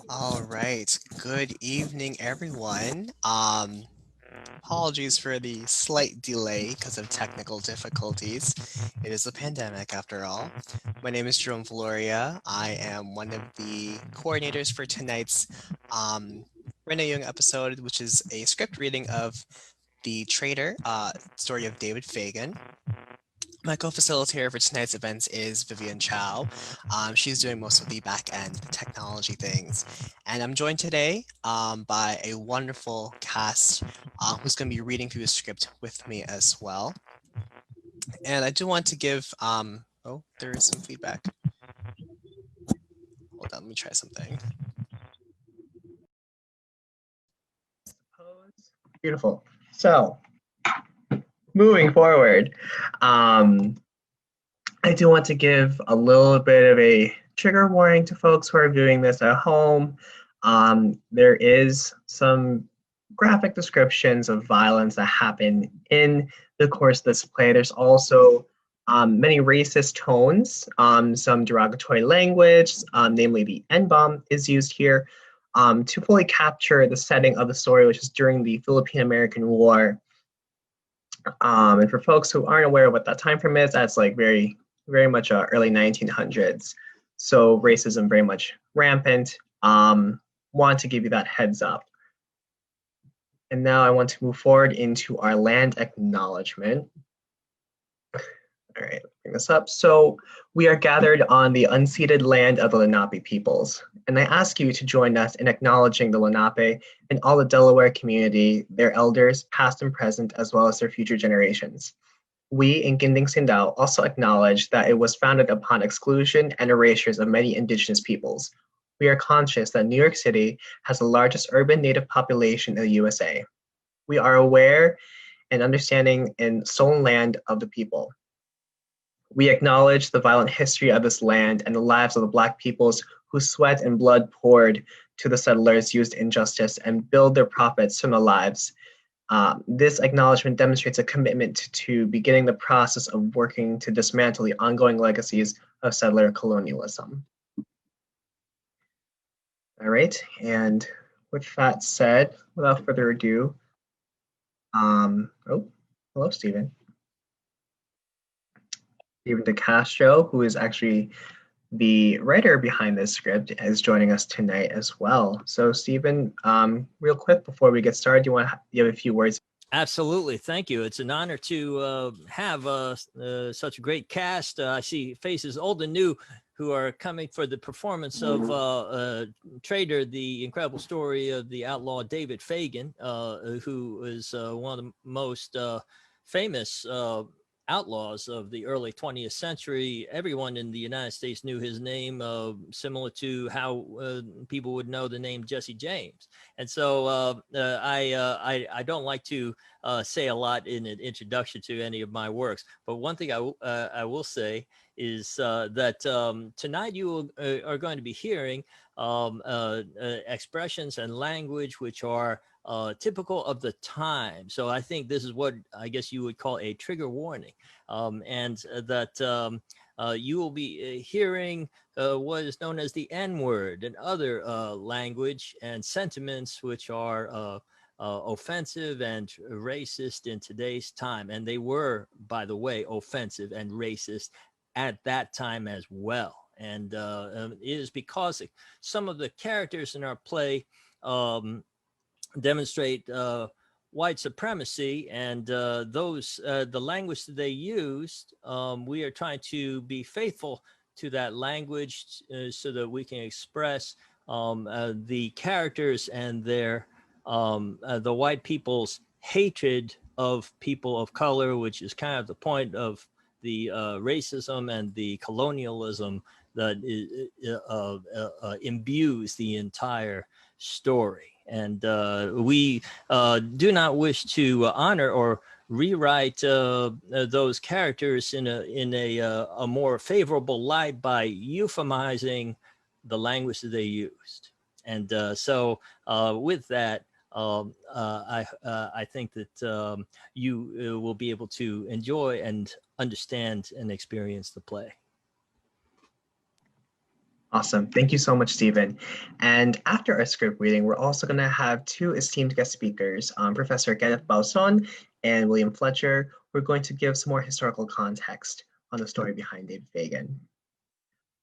All right. Good evening, everyone. Apologies for the slight delay because of technical difficulties. It is a pandemic after all. My name is Jerome Valoria. I am one of the coordinators for tonight's Rena Young episode, which is a script reading of The Traitor, story of David Fagen. My co-facilitator for tonight's events is Vivian Chow. She's doing most of the back end, the technology things. And I'm joined today by a wonderful cast who's going to be reading through the script with me as well. And I do want to give, oh, there is some feedback. Hold on, let me try something. Beautiful. So, moving forward, I do want to give a little bit of a trigger warning to folks who are viewing this at home. There is some graphic descriptions of violence that happen in the course of this play. There's also many racist tones, some derogatory language, namely the N-bomb is used here to fully capture the setting of the story, which is during the Philippine American War. And for folks who aren't aware of what that time frame is, that's like very much early 1900s. So racism very much rampant. Want to give you that heads up. And now I want to move forward into our land acknowledgement. All right, bring this up. So we are gathered on the unceded land of the Lenape peoples. And I ask you to join us in acknowledging the Lenape and all the Delaware community, their elders, past and present, as well as their future generations. We in Kinding Sindaw also acknowledge that it was founded upon exclusion and erasures of many indigenous peoples. We are conscious that New York City has the largest urban native population in the USA. We are aware and understanding in stolen land of the people. We acknowledge the violent history of this land and the lives of the Black peoples whose sweat and blood poured to the settlers used injustice and build their profits from the lives. This acknowledgement demonstrates a commitment to beginning the process of working to dismantle the ongoing legacies of settler colonialism. All right, and with that said, without further ado, oh, hello, Steven. Steven De Castro, who is actually the writer behind this script, is joining us tonight as well. So, Steven, real quick before we get started, do you have a few words? Absolutely. Thank you. It's an honor to have such a great cast. I see faces old and new who are coming for the performance of Traitor, the incredible story of the outlaw David Fagen, who is one of the most famous outlaws of the early 20th century. Everyone in the United States knew his name, similar to how people would know the name Jesse James. And so I don't like to say a lot in an introduction to any of my works, but one thing I will say is that tonight you are going to be hearing expressions and language which are typical of the time. So I think this is what I guess you would call a trigger warning, and that you will be hearing what is known as the N-word and other language and sentiments which are offensive and racist in today's time. And they were, by the way, offensive and racist at that time as well. And it is because some of the characters in our play demonstrate white supremacy, and the language that they used, we are trying to be faithful to that language so that we can express the characters and their the white people's hatred of people of color, which is kind of the point of the racism and the colonialism that imbues the entire story. And we do not wish to honor or rewrite those characters in a more favorable light by euphemizing the language that they used. And so with that, I think that you will be able to enjoy and understand and experience the play. Awesome. Thank you so much, Stephen. And after our script reading, we're also going to have two esteemed guest speakers, Professor Kenneth Bauson and William Fletcher. We're going to give some more historical context on the story behind David Fagen.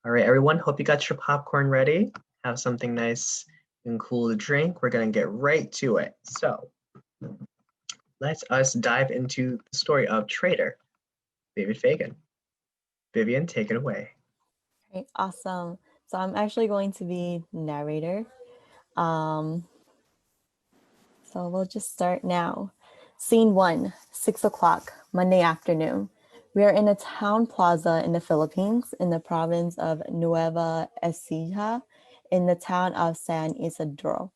All right, everyone, hope you got your popcorn ready. Have something nice and cool to drink. We're going to get right to it. So let us dive into the story of Traitor, David Fagen. Vivian, take it away. Great, awesome. So I'm actually going to be narrator. So we'll just start now. Scene 1, 6 o'clock, Monday afternoon. We are in a town plaza in the Philippines, in the province of Nueva Ecija, in the town of San Isidro.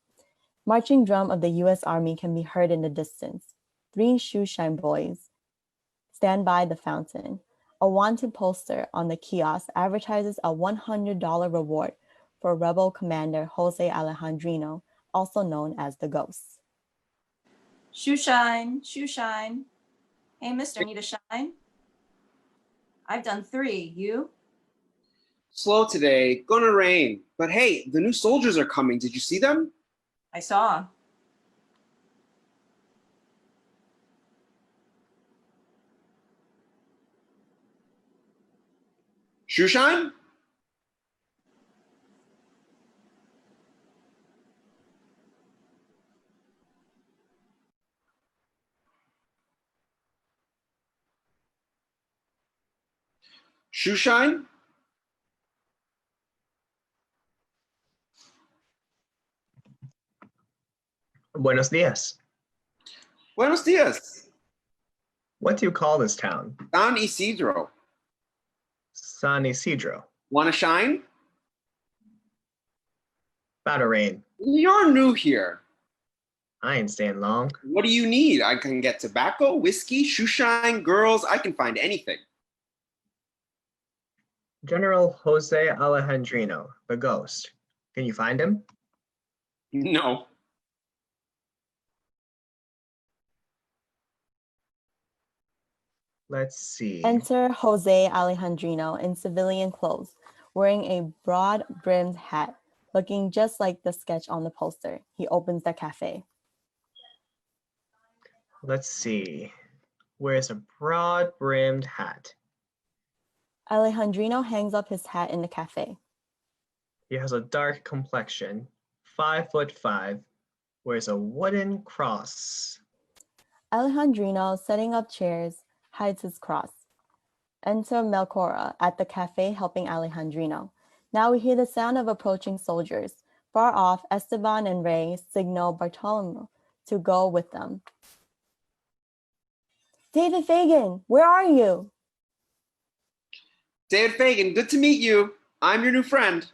Marching drum of the U.S. Army can be heard in the distance. 3 shoeshine boys stand by the fountain. A wanted poster on the kiosk advertises a $100 reward for rebel commander Jose Alejandrino, also known as the Ghost. Shoeshine, shoeshine. Hey, mister, need a shine? I've done 3. You? Slow today, gonna rain. But hey, the new soldiers are coming. Did you see them? I saw. Shoeshine? Shoeshine? Buenos dias. Buenos dias. What do you call this town? San Isidro. San Isidro. Wanna shine? About to rain. You're new here. I ain't staying long. What do you need? I can get tobacco, whiskey, shoeshine, girls. I can find anything. General Jose Alejandrino, the Ghost. Can you find him? No. Let's see. Enter Jose Alejandrino in civilian clothes, wearing a broad-brimmed hat, looking just like the sketch on the poster. He opens the cafe. Let's see. Wears a broad-brimmed hat. Alejandrino hangs up his hat in the cafe. He has a dark complexion, 5'5", wears a wooden cross. Alejandrino, setting up chairs, hides his cross. Enter Melchora at the cafe helping Alejandrino. Now we hear the sound of approaching soldiers. Far off, Esteban and Ray signal Bartolomeo to go with them. David Fagen, where are you? David Fagen, good to meet you. I'm your new friend.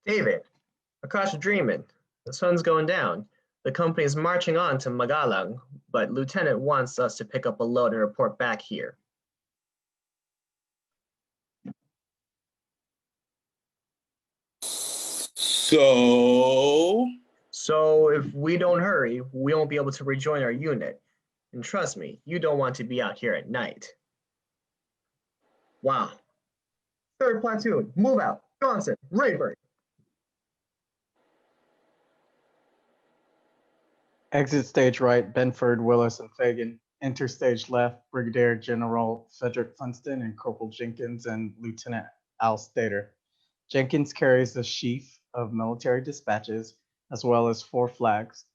David, Akash dreaming. The sun's going down. The company is marching on to Magalang, but Lieutenant wants us to pick up a load and report back here. So if we don't hurry, we won't be able to rejoin our unit. And trust me, you don't want to be out here at night. Wow. 3rd platoon, move out. Johnson, Rayburn. Exit stage right, Benford, Willis, and Fagan. Enter stage left, Brigadier General Frederick Funston and Corporal Jenkins and Lieutenant Al Stater. Jenkins carries a sheaf of military dispatches, as well as 4 flags,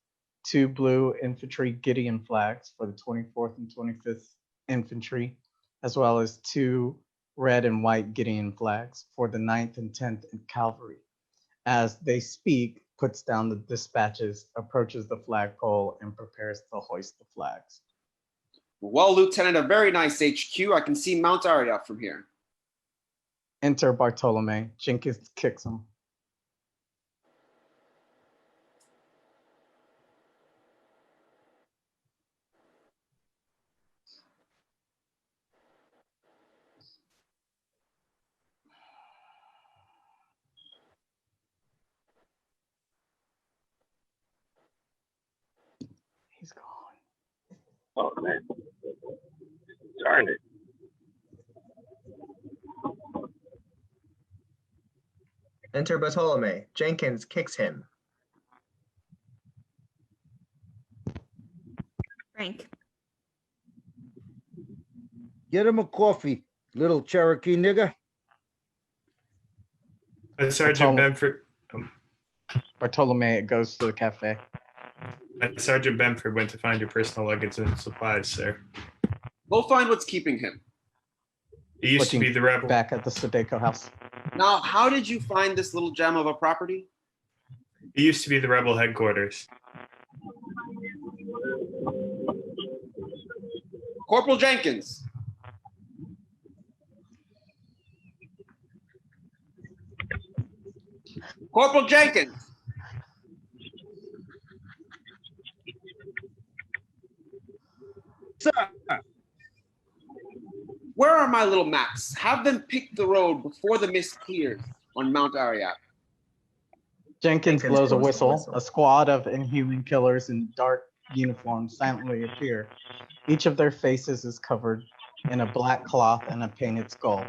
2 blue infantry Gideon flags for the 24th and 25th Infantry, as well as 2 red and white Gideon flags for the 9th and 10th Cavalry. As they speak, puts down the dispatches, approaches the flagpole, and prepares to hoist the flags. Well, Lieutenant, a very nice HQ. I can see Mount Aria from here. Enter Bartolome. Jenkins kicks him. Oh man, darn it. Enter Bartolome. Jenkins kicks him. Frank. Get him a coffee, little Cherokee nigger. Sergeant Benford. Bartolome goes to the cafe. Sergeant Benford went to find your personal luggage and supplies, sir. Go find what's keeping him. He used to be the rebel. Back at the Sudeco house. Now, how did you find this little gem of a property? It used to be the rebel headquarters. Corporal Jenkins. Corporal Jenkins. Sir. Where are my little Macs? Have them pick the road before the mist clears on Mount Ariat. Jenkins blows a whistle. A squad of inhuman killers in dark uniforms silently appear. Each of their faces is covered in a black cloth and a painted skull.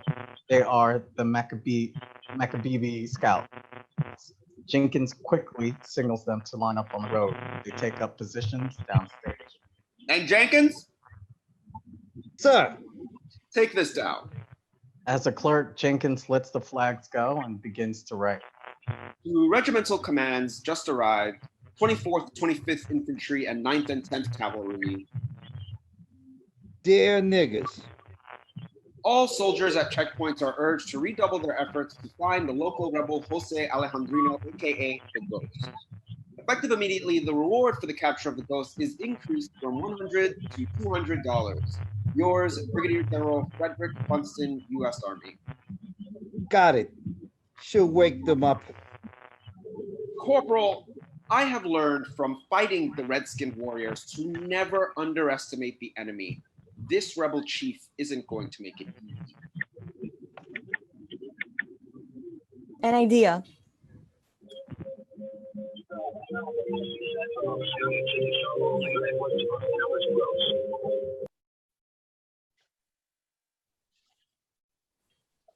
They are the Maccabees Scout. Jenkins quickly signals them to line up on the road. They take up positions downstage. And Jenkins? Sir. Take this down. As a clerk, Jenkins lets the flags go and begins to write. To regimental commands just arrived, 24th, 25th Infantry, and 9th and 10th Cavalry. Dear niggers. All soldiers at checkpoints are urged to redouble their efforts to find the local rebel Jose Alejandrino, aka the Ghost. Effective immediately, the reward for the capture of the Ghost is increased from $100 to $200. Yours, Brigadier General Frederick Funston, U.S. Army. Got it. She'll wake them up. Corporal, I have learned from fighting the Redskin warriors to never underestimate the enemy. This rebel chief isn't going to make it easy. An idea.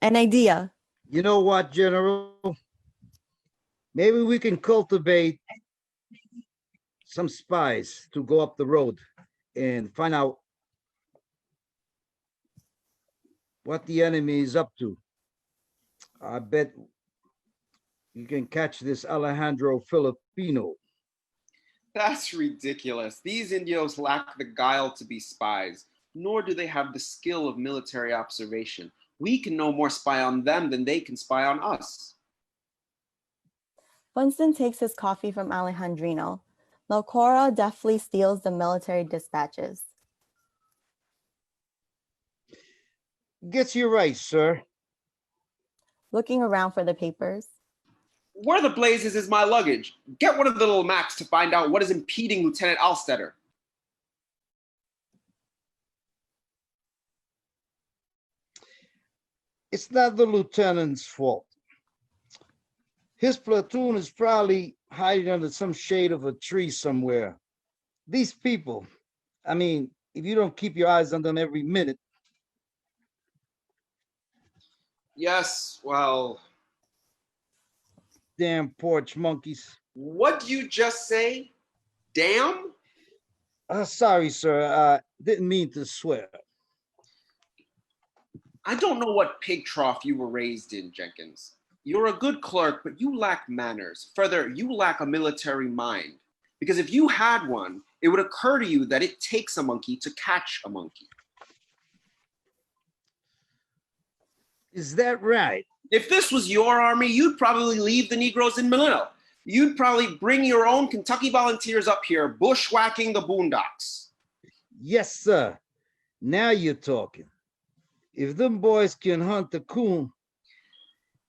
An idea. You know what, General? Maybe we can cultivate some spies to go up the road and find out what the enemy is up to. I bet you can catch this Alejandro Filipino. That's ridiculous. These Indios lack the guile to be spies, nor do they have the skill of military observation. We can no more spy on them than they can spy on us. Funston takes his coffee from Alejandrino. Locora deftly steals the military dispatches. Gets you right, sir. Looking around for the papers. Where the blazes is my luggage? Get one of the little Macs to find out what is impeding Lieutenant Alstetter. It's not the lieutenant's fault. His platoon is probably hiding under some shade of a tree somewhere. These people, I mean, if you don't keep your eyes on them every minute. Yes, well. Damn porch monkeys. What'd you just say? Damn? Sorry, sir. Didn't mean to swear. I don't know what pig trough you were raised in, Jenkins. You're a good clerk, but you lack manners. Further, you lack a military mind. Because if you had one, it would occur to you that it takes a monkey to catch a monkey. Is that right? If this was your army, you'd probably leave the Negroes in Manila. You'd probably bring your own Kentucky volunteers up here, bushwhacking the boondocks. Yes, sir. Now you're talking. If them boys can hunt the coon,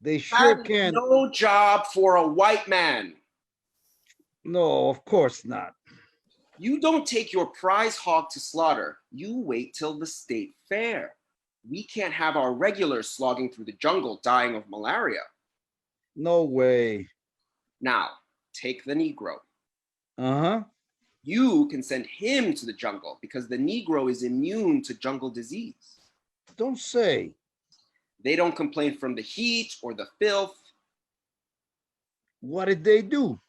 they sure can. No job for a white man. No, of course not. You don't take your prize hog to slaughter. You wait till the state fair. We can't have our regulars slogging through the jungle dying of malaria. No way. Now, take the Negro. Uh-huh. You can send him to the jungle because the Negro is immune to jungle disease. Don't say. They don't complain from the heat or the filth. What did they do?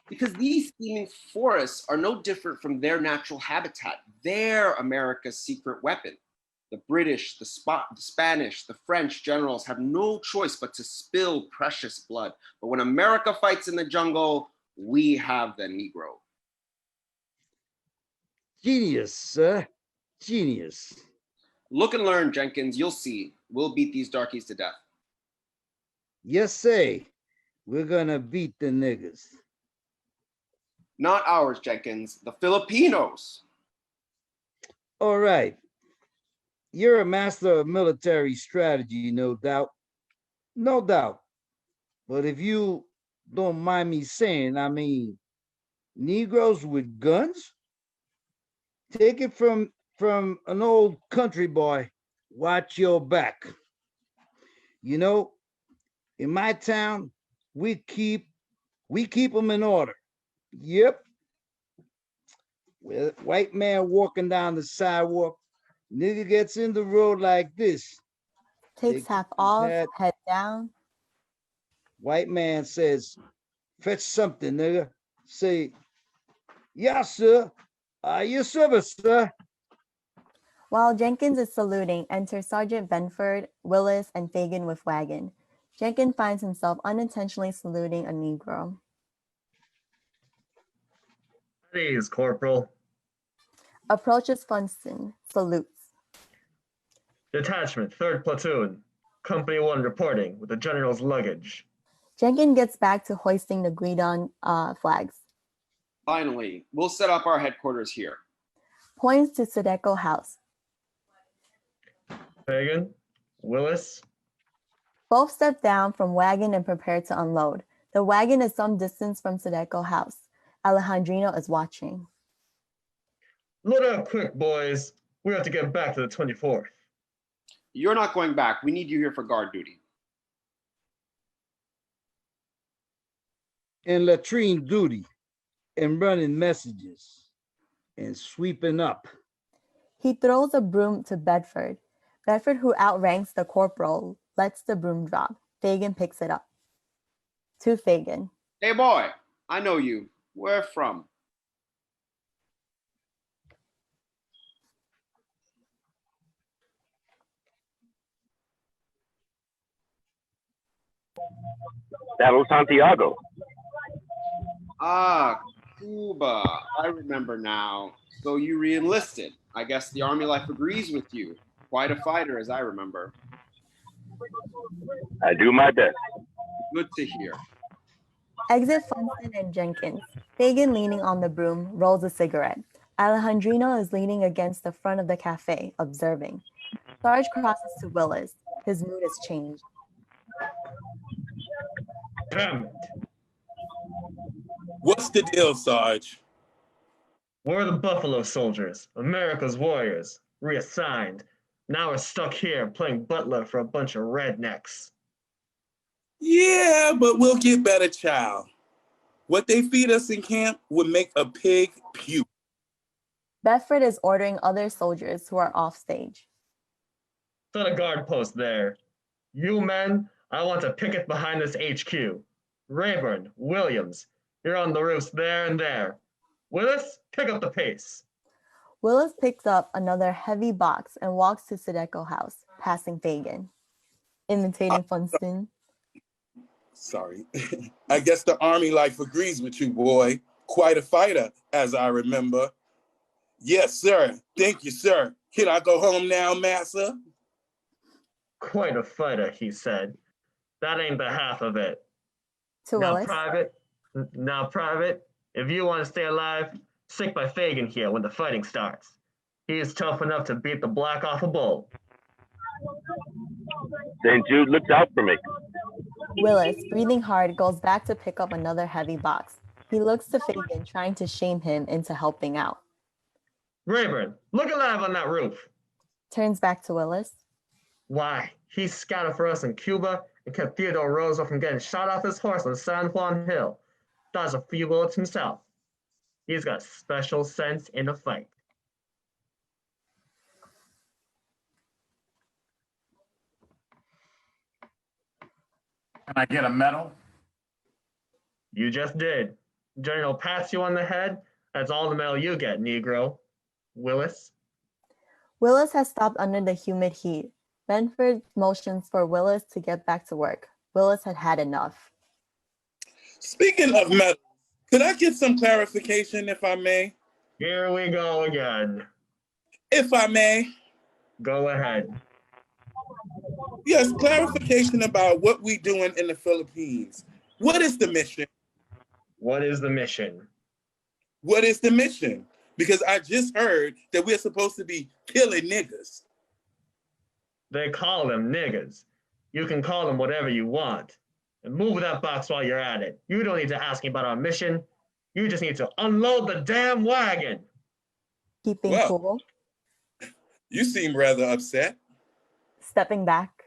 Because these steaming forests are no different from their natural habitat. They're America's secret weapon. The British, the Spanish, the French generals have no choice but to spill precious blood. But when America fights in the jungle, we have the Negro. Genius, sir. Genius. Look and learn, Jenkins. You'll see. We'll beat these darkies to death. Yes, say. We're gonna beat the niggas. Not ours, Jenkins. The Filipinos. All right. You're a master of military strategy, no doubt. No doubt. But if you don't mind me saying, I mean, Negroes with guns? Take it from an old country boy. Watch your back. You know, in my town, we keep them in order. Yep. With white man walking down the sidewalk, nigga gets in the road like this. Takes half off, head down. White man says, fetch something, nigga. Say, yes, sir. Your service, sir. While Jenkins is saluting, enter Sergeant Benford, Willis, and Fagen with wagon. Jenkins finds himself unintentionally saluting a Negro. Please, Corporal. Approaches Funston, salutes. Detachment, 3rd Platoon. Company 1 reporting with the General's luggage. Jenkins gets back to hoisting the Guidon flags. Finally, we'll set up our headquarters here. Points to Sedeco House. Fagen, Willis. Both step down from wagon and prepare to unload. The wagon is some distance from Sedeco House. Alejandrino is watching. Load up quick, boys. We have to get back to the 24th. You're not going back. We need you here for guard duty. And latrine duty. And running messages. And sweeping up. He throws a broom to Bedford. Bedford, who outranks the corporal, lets the broom drop. Fagen picks it up. To Fagen. Hey, boy. I know you. Where from? That was Santiago. Ah, Cuba. I remember now. So you re-enlisted. I guess the Army life agrees with you. Quite a fighter, as I remember. I do my best. Good to hear. Exit Funston and Jenkins. Fagen, leaning on the broom, rolls a cigarette. Alejandrino is leaning against the front of the cafe, observing. Sarge crosses to Willis. His mood has changed. Damn it. What's the deal, Sarge? We're the Buffalo Soldiers, America's warriors, reassigned. Now we're stuck here playing butler for a bunch of rednecks. Yeah, but we'll get better, child. What they feed us in camp would make a pig puke. Bedford is ordering other soldiers who are off stage. Set a guard post there. You men, I want to picket behind this HQ. Rayburn, Williams, you're on the roofs there and there. Willis, pick up the pace. Willis picks up another heavy box and walks to Sedeco House, passing Fagen. Imitating Funston. Sorry. I guess the Army life agrees with you, boy. Quite a fighter, as I remember. Yes, sir. Thank you, sir. Can I go home now, massa? Quite a fighter, he said. That ain't the half of it. To Willis. Now, Private, if you want to stay alive, stick by Fagen here when the fighting starts. He is tough enough to beat the black off a bull. St. Jude looks out for me. Willis, breathing hard, goes back to pick up another heavy box. He looks to Fagen, trying to shame him into helping out. Rayburn, look alive on that roof. Turns back to Willis. Why, he scouted for us in Cuba and kept Theodore Roosevelt from getting shot off his horse on San Juan Hill. Dodged a few bullets himself. He's got special sense in a fight. Can I get a medal? You just did. General pats you on the head. That's all the medal you get, Negro. Willis? Willis has stopped under the humid heat. Benford motions for Willis to get back to work. Willis had had enough. Speaking of medals, could I get some clarification, if I may? Here we go again. If I may. Go ahead. Yes, clarification about what we're doing in the Philippines. What is the mission? What is the mission? What is the mission? Because I just heard that we're supposed to be killing niggas. They call them niggas. You can call them whatever you want. And move that box while you're at it. You don't need to ask me about our mission. You just need to unload the damn wagon. Keeping cool. You seem rather upset. Stepping back.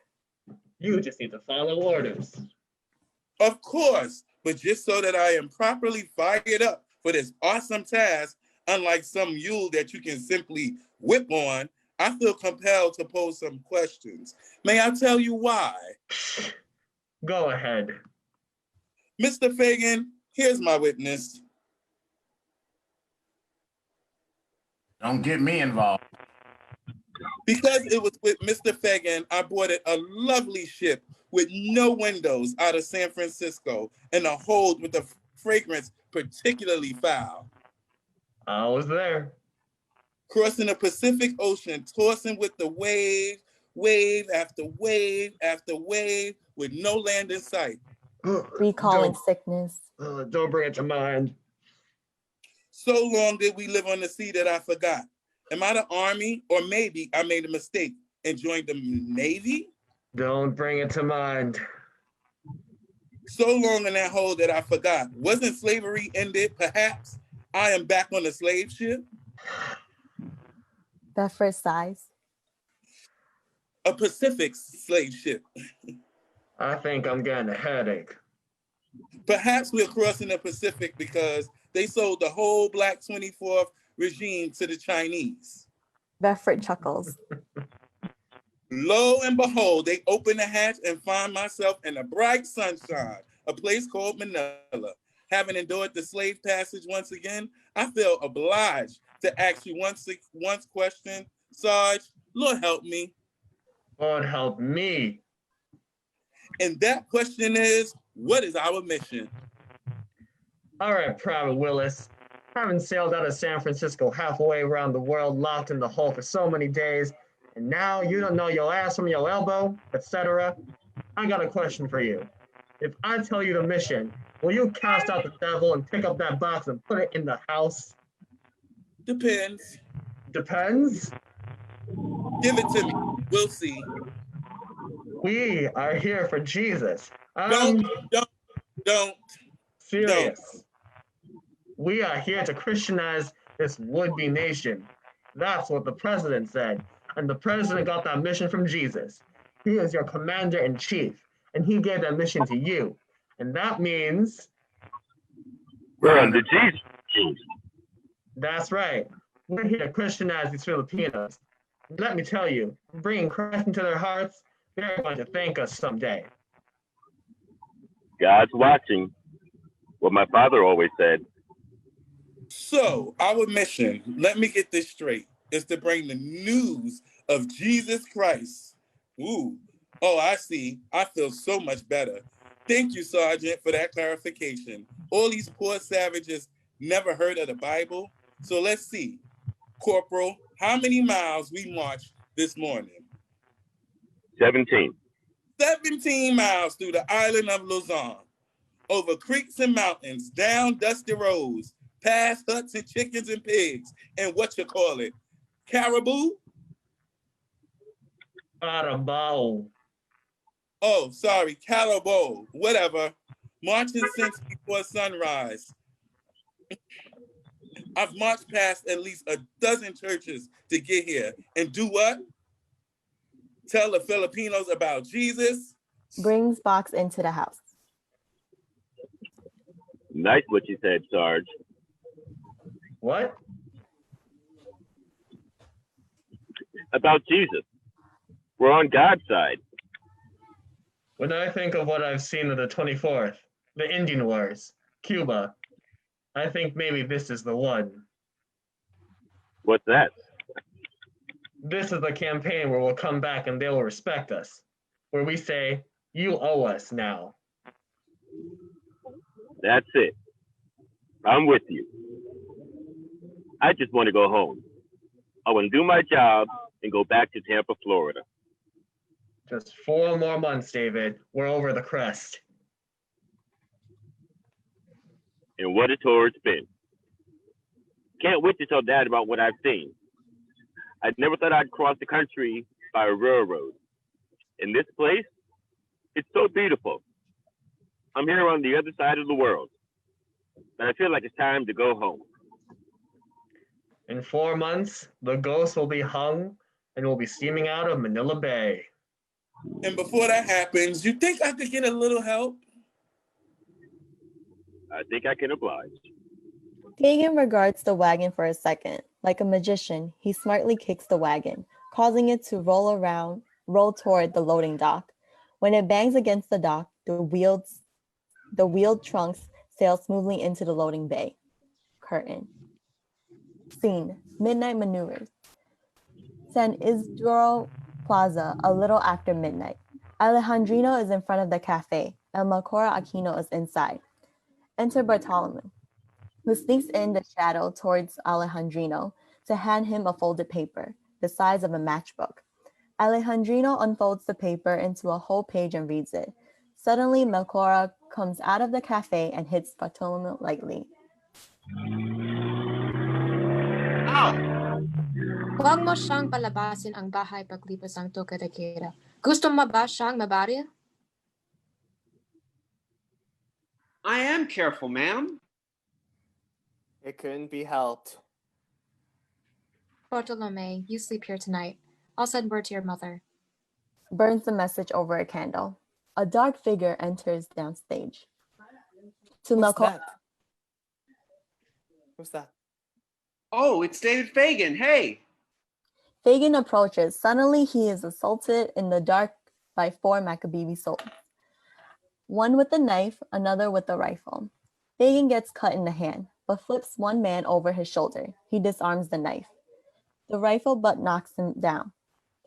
You just need to follow orders. Of course, but just so that I am properly fired up for this awesome task, unlike some mule that you can simply whip on, I feel compelled to pose some questions. May I tell you why? Go ahead. Mr. Fagen, here's my witness. Don't get me involved. Because it was with Mr. Fagen, I boarded a lovely ship with no windows out of San Francisco and a hold with a fragrance particularly foul. I was there. Crossing the Pacific Ocean, tossing with the wave after wave after wave, with no land in sight. Recalling sickness. Don't bring it to mind. So long did we live on the sea that I forgot. Am I the Army, or maybe I made a mistake and joined the Navy? Don't bring it to mind. So long in that hole that I forgot. Wasn't slavery ended? Perhaps I am back on the slave ship? That first size. A Pacific slave ship. I think I'm getting a headache. Perhaps we're crossing the Pacific because they sold the whole Black 24th regime to the Chinese. Bedford chuckles. Lo and behold, they open the hatch and find myself in the bright sunshine, a place called Manila. Having endured the slave passage once again, I feel obliged to ask you one question, Sarge. Lord help me. Lord help me. And that question is, what is our mission? All right, Private Willis. Having sailed out of San Francisco halfway around the world, locked in the hull for so many days, and now you don't know your ass from your elbow, etc. I got a question for you. If I tell you the mission, will you cast out the devil and pick up that box and put it in the house? Depends. Depends? Give it to me. We'll see. We are here for Jesus. Don't. Serious. We are here to Christianize this would-be nation. That's what the president said. And the president got that mission from Jesus. He is your commander-in-chief, and he gave that mission to you. And that means... We're under Jesus. That's right. We're here to Christianize these Filipinos. Let me tell you, bringing Christ into their hearts, they're going to thank us someday. God's watching. What my father always said. So, our mission, let me get this straight, is to bring the news of Jesus Christ. Ooh, oh, I see. I feel so much better. Thank you, Sergeant, for that clarification. All these poor savages never heard of the Bible. So let's see. Corporal, how many miles we marched this morning? 17. 17 miles through the island of Luzon, over creeks and mountains, down dusty roads, past huts and chickens and pigs, and caribou? Carabao. Oh, sorry, caribou, whatever. Marching since before sunrise. I've marched past at least a dozen churches to get here. And do what? Tell the Filipinos about Jesus. Brings box into the house. Nice what you said, Sarge. What? About Jesus. We're on God's side. When I think of what I've seen of the 24th, the Indian Wars, Cuba, I think maybe this is the one. What's that? This is the campaign where we'll come back and they will respect us. Where we say, you owe us now. That's it. I'm with you. I just want to go home. I want to do my job and go back to Tampa, Florida. Just 4 more months, David. We're over the crest. And what a tour it's been. Can't wait to tell Dad about what I've seen. I never thought I'd cross the country by a railroad. And this place, it's so beautiful. I'm here on the other side of the world. But I feel like it's time to go home. In 4 months, the ghost will be hung and will be steaming out of Manila Bay. And before that happens, you think I could get a little help? I think I can oblige. Fagen regards the wagon for a second. Like a magician, he smartly kicks the wagon, causing it to roll toward the loading dock. When it bangs against the dock, the wheeled trunks sail smoothly into the loading bay. Curtain. Scene: midnight maneuvers. San Isidro Plaza, a little after midnight. Alejandrino is in front of the cafe, and Macora Aquino is inside. Enter Bartolome, who sneaks in the shadow towards Alejandrino to hand him a folded paper, the size of a matchbook. Alejandrino unfolds the paper into a whole page and reads it. Suddenly, Melchora comes out of the cafe and hits Bartolome lightly. Huwag mo siyang palabasin ang bahay paglipas ang toque de queda. Gusto mo ba siyang mabaril? I am careful, ma'am. It couldn't be helped. Bartolome, you sleep here tonight. I'll send word to your mother. Burns the message over a candle. A dark figure enters downstage. To Melchora. Who's that? Oh, it's David Fagen. Hey. Fagen approaches. Suddenly, he is assaulted in the dark by 4 Maccabee soldiers. One with a knife, another with a rifle. Fagen gets cut in the hand, but flips one man over his shoulder. He disarms the knife. The rifle butt knocks him down.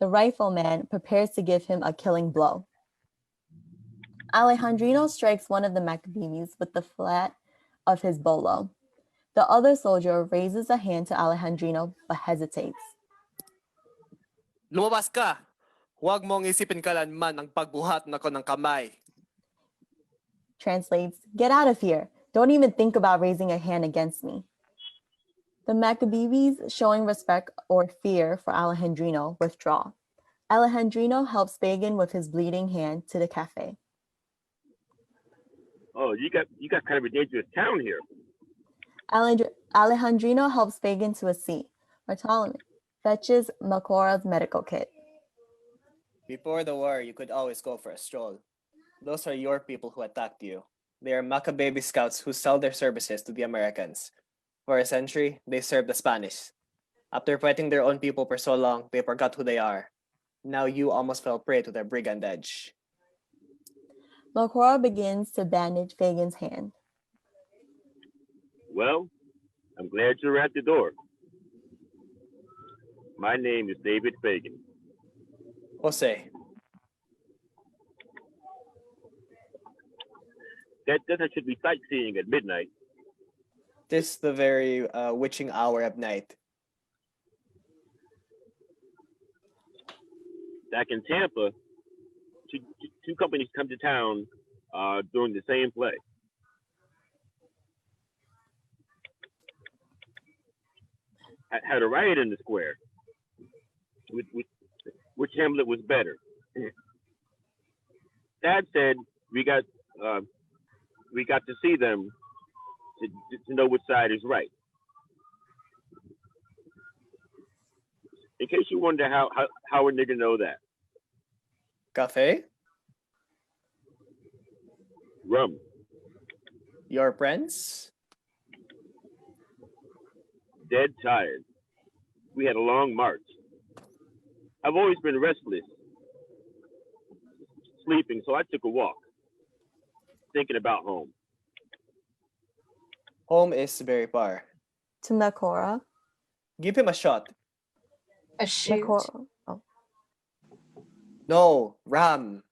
The rifleman prepares to give him a killing blow. Alejandrino strikes one of the Maccabees with the flat of his bolo. The other soldier raises a hand to Alejandrino but hesitates. Lumabas ka! Huwag mong isipin kailanman ang pagbuhat nako ng kamay. Translates, get out of here. Don't even think about raising a hand against me. The Maccabees, showing respect or fear for Alejandrino, withdraw. Alejandrino helps Fagen with his bleeding hand to the cafe. Oh, you got kind of a dangerous town here. Alejandrino helps Fagen to a seat. Bartolome fetches Melchora's medical kit. Before the war, you could always go for a stroll. Those are your people who attacked you. They are Maccabee scouts who sell their services to the Americans. For a century, they served the Spanish. After fighting their own people for so long, they forgot who they are. Now you almost fell prey to their brigandage. Melchora begins to bandage Fagen's hand. Well, I'm glad you're at the door. My name is David Fagen. Jose. That doesn't should be sightseeing at midnight. This the very witching hour of night. Back in Tampa, two companies come to town during the same play. Had a riot in the square. Which Hamlet was better? Dad said we got to see them to know which side is right. In case you wonder how a nigga know that. Cafe? Rum. Your friends? dead tired. We had a long march. I've always been restless, sleeping, so I took a walk, thinking about home. Home is very far. To Nakora. Give him a shot. A shoot. Nakora. Oh. No, Ram.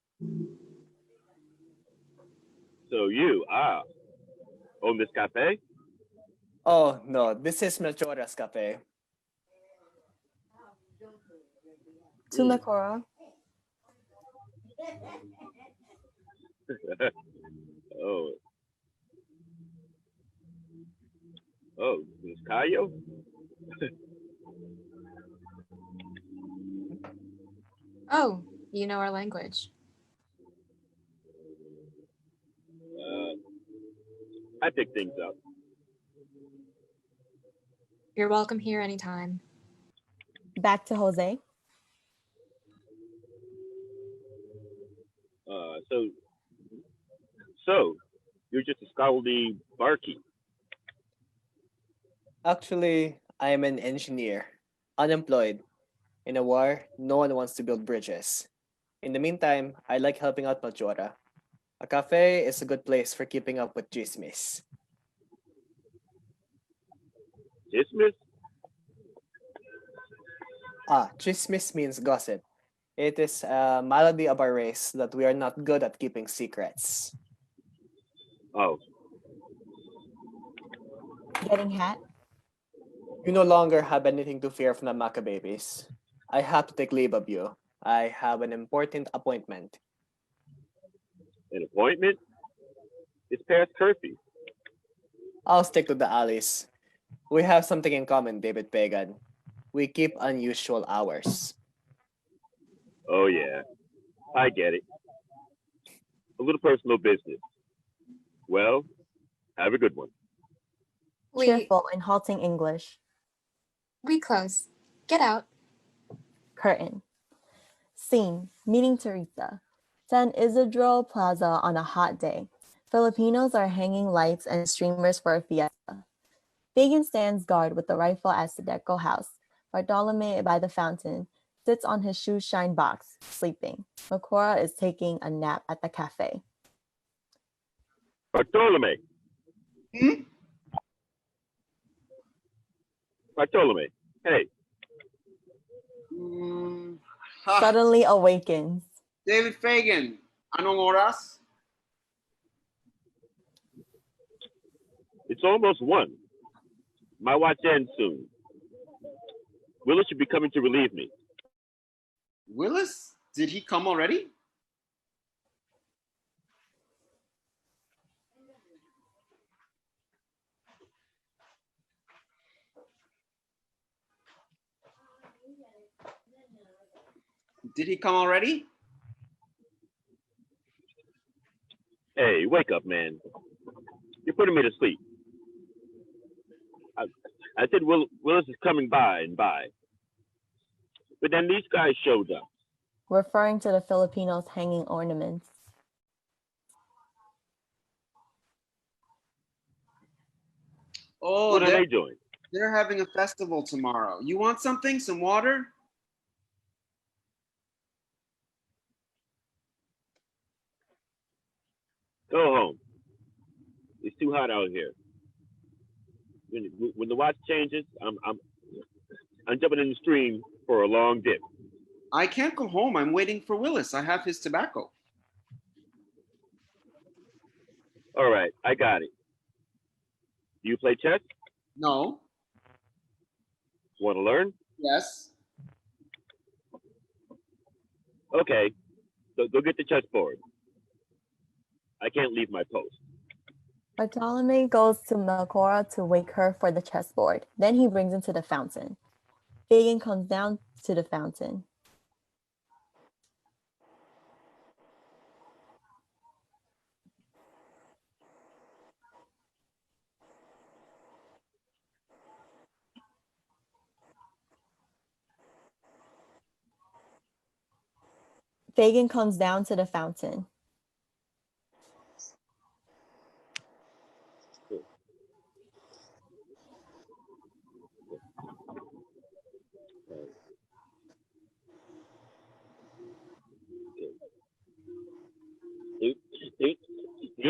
So you, own this cafe? Oh, no, this is Melchora's cafe. To Nakora. Oh. Oh, this Cayo? Oh, you know our language. I pick things up. You're welcome here anytime. Back to Jose. So, you're just a scholarly barkeep. Actually, I am an engineer, unemployed. In a war, no one wants to build bridges. In the meantime, I like helping out Melchora. A cafe is a good place for keeping up with chismis. Chismis? Chismis means gossip. It is a malady of our race that we are not good at keeping secrets. Oh. Getting hat. You no longer have anything to fear from the Maca babies. I have to take leave of you. I have an important appointment. An appointment? It's past curfew. I'll stick to the alleys. We have something in common, David Fagen. We keep unusual hours. Oh, yeah. I get it. A little personal business. Well, have a good one. Cheerful and halting English. We close. Get out. Curtain. Scene. Meeting Teresa. San Isidro Plaza on a hot day. Filipinos are hanging lights and streamers for a fiesta. Fagen stands guard with the rifle at Sedeco House. Bartolome by the fountain sits on his shoe shine box, sleeping. Makora is taking a nap at the cafe. Bartolome. Bartolome, hey. Suddenly awakens. David Fagen, anong oras? It's almost 1. My watch ends soon. Willis should be coming to relieve me. Willis? Did he come already? Did he come already? Hey, wake up, man. You're putting me to sleep. I said Willis is coming by and by. But then these guys showed up. Referring to the Filipinos hanging ornaments. Oh, what are they doing? They're having a festival tomorrow. You want something? Some water? Go home. It's too hot out here. When the watch changes, I'm jumping in the stream for a long dip. I can't go home. I'm waiting for Willis. I have his tobacco. All right, I got it. Do you play chess? No. Want to learn? Yes. Okay, go get the chessboard. I can't leave my post. Bartolome goes to Melchora to wake her for the chessboard. Then he brings him to the fountain. Fagen comes down to the fountain. Fagen comes down to the fountain.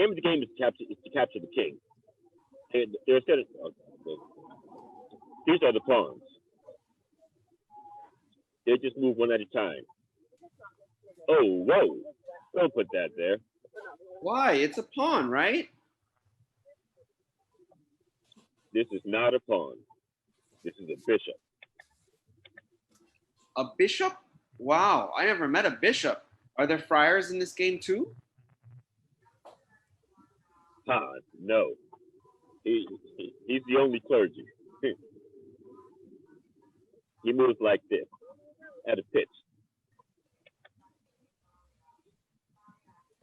name of the game is to capture the king. These are the pawns. They just move one at a time. Oh, whoa! Don't put that there. Why? It's a pawn, right? This is not a pawn. This is a bishop. A bishop? Wow, I never met a bishop. Are there friars in this game too? No. He's the only clergy. He moves like this, at a pitch.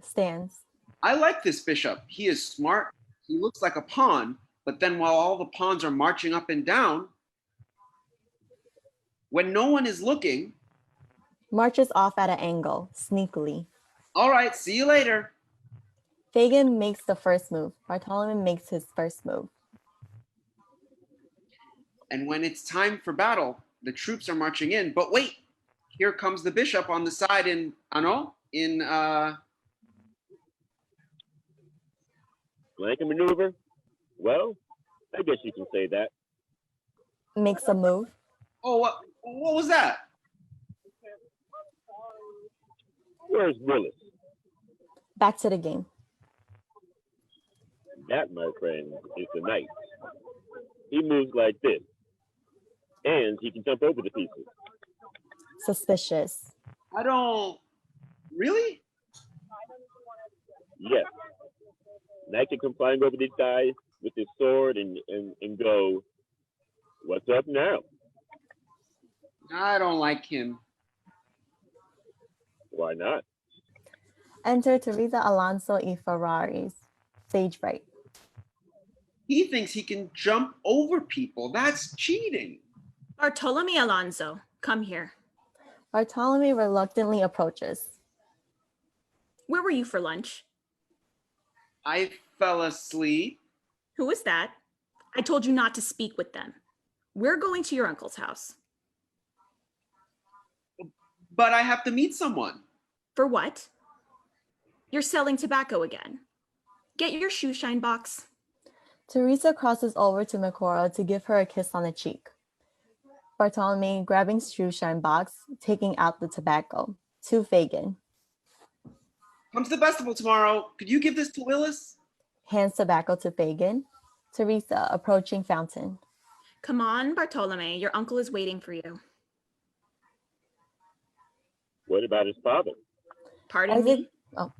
Stands. I like this bishop. He is smart. He looks like a pawn, but then while all the pawns are marching up and down, when no one is looking, Marches off at an angle, sneakily. All right, see you later. Fagen makes the first move. Bartolome makes his first move. And when it's time for battle, the troops are marching in. But wait, here comes the bishop on the side in Blanket maneuver? Well, I guess you can say that. Makes a move. Oh, what was that? Where's Willis? Back to the game. That, my friend, is the knight. He moves like this. And he can jump over the pieces. Suspicious. I don't... Really? Yes. Knight can come flying over these guys with his sword and go, what's up now? I don't like him. Why not? Enter Teresa Alonso y Ferraris. Stage right. He thinks he can jump over people. That's cheating. Bartolome Alonso, come here. Bartolome reluctantly approaches. Where were you for lunch? I fell asleep. Who was that? I told you not to speak with them. We're going to your uncle's house. But I have to meet someone. For what? You're selling tobacco again. Get your shoe shine box. Teresa crosses over to Mekora to give her a kiss on the cheek. Bartolome grabbing shoe shine box, taking out the tobacco. To Fagen. Comes the festival tomorrow. Could you give this to Willis? Hands tobacco to Fagen. Teresa approaching fountain. Come on, Bartolome. Your uncle is waiting for you. What about his father? Pardon me? Oh.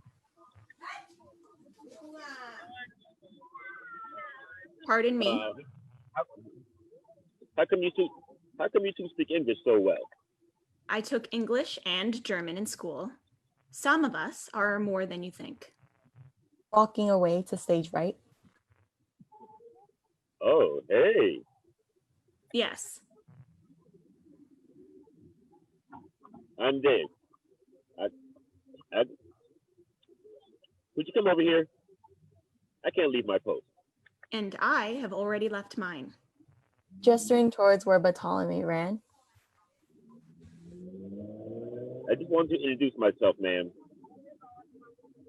Pardon me. How come you two speak English so well? I took English and German in school. Some of us are more than you think. Walking away to stage right. Oh, hey. Yes. I'm dead. Would you come over here? I can't leave my post. And I have already left mine. Gesturing towards where Bartolome ran. I just wanted to introduce myself, ma'am.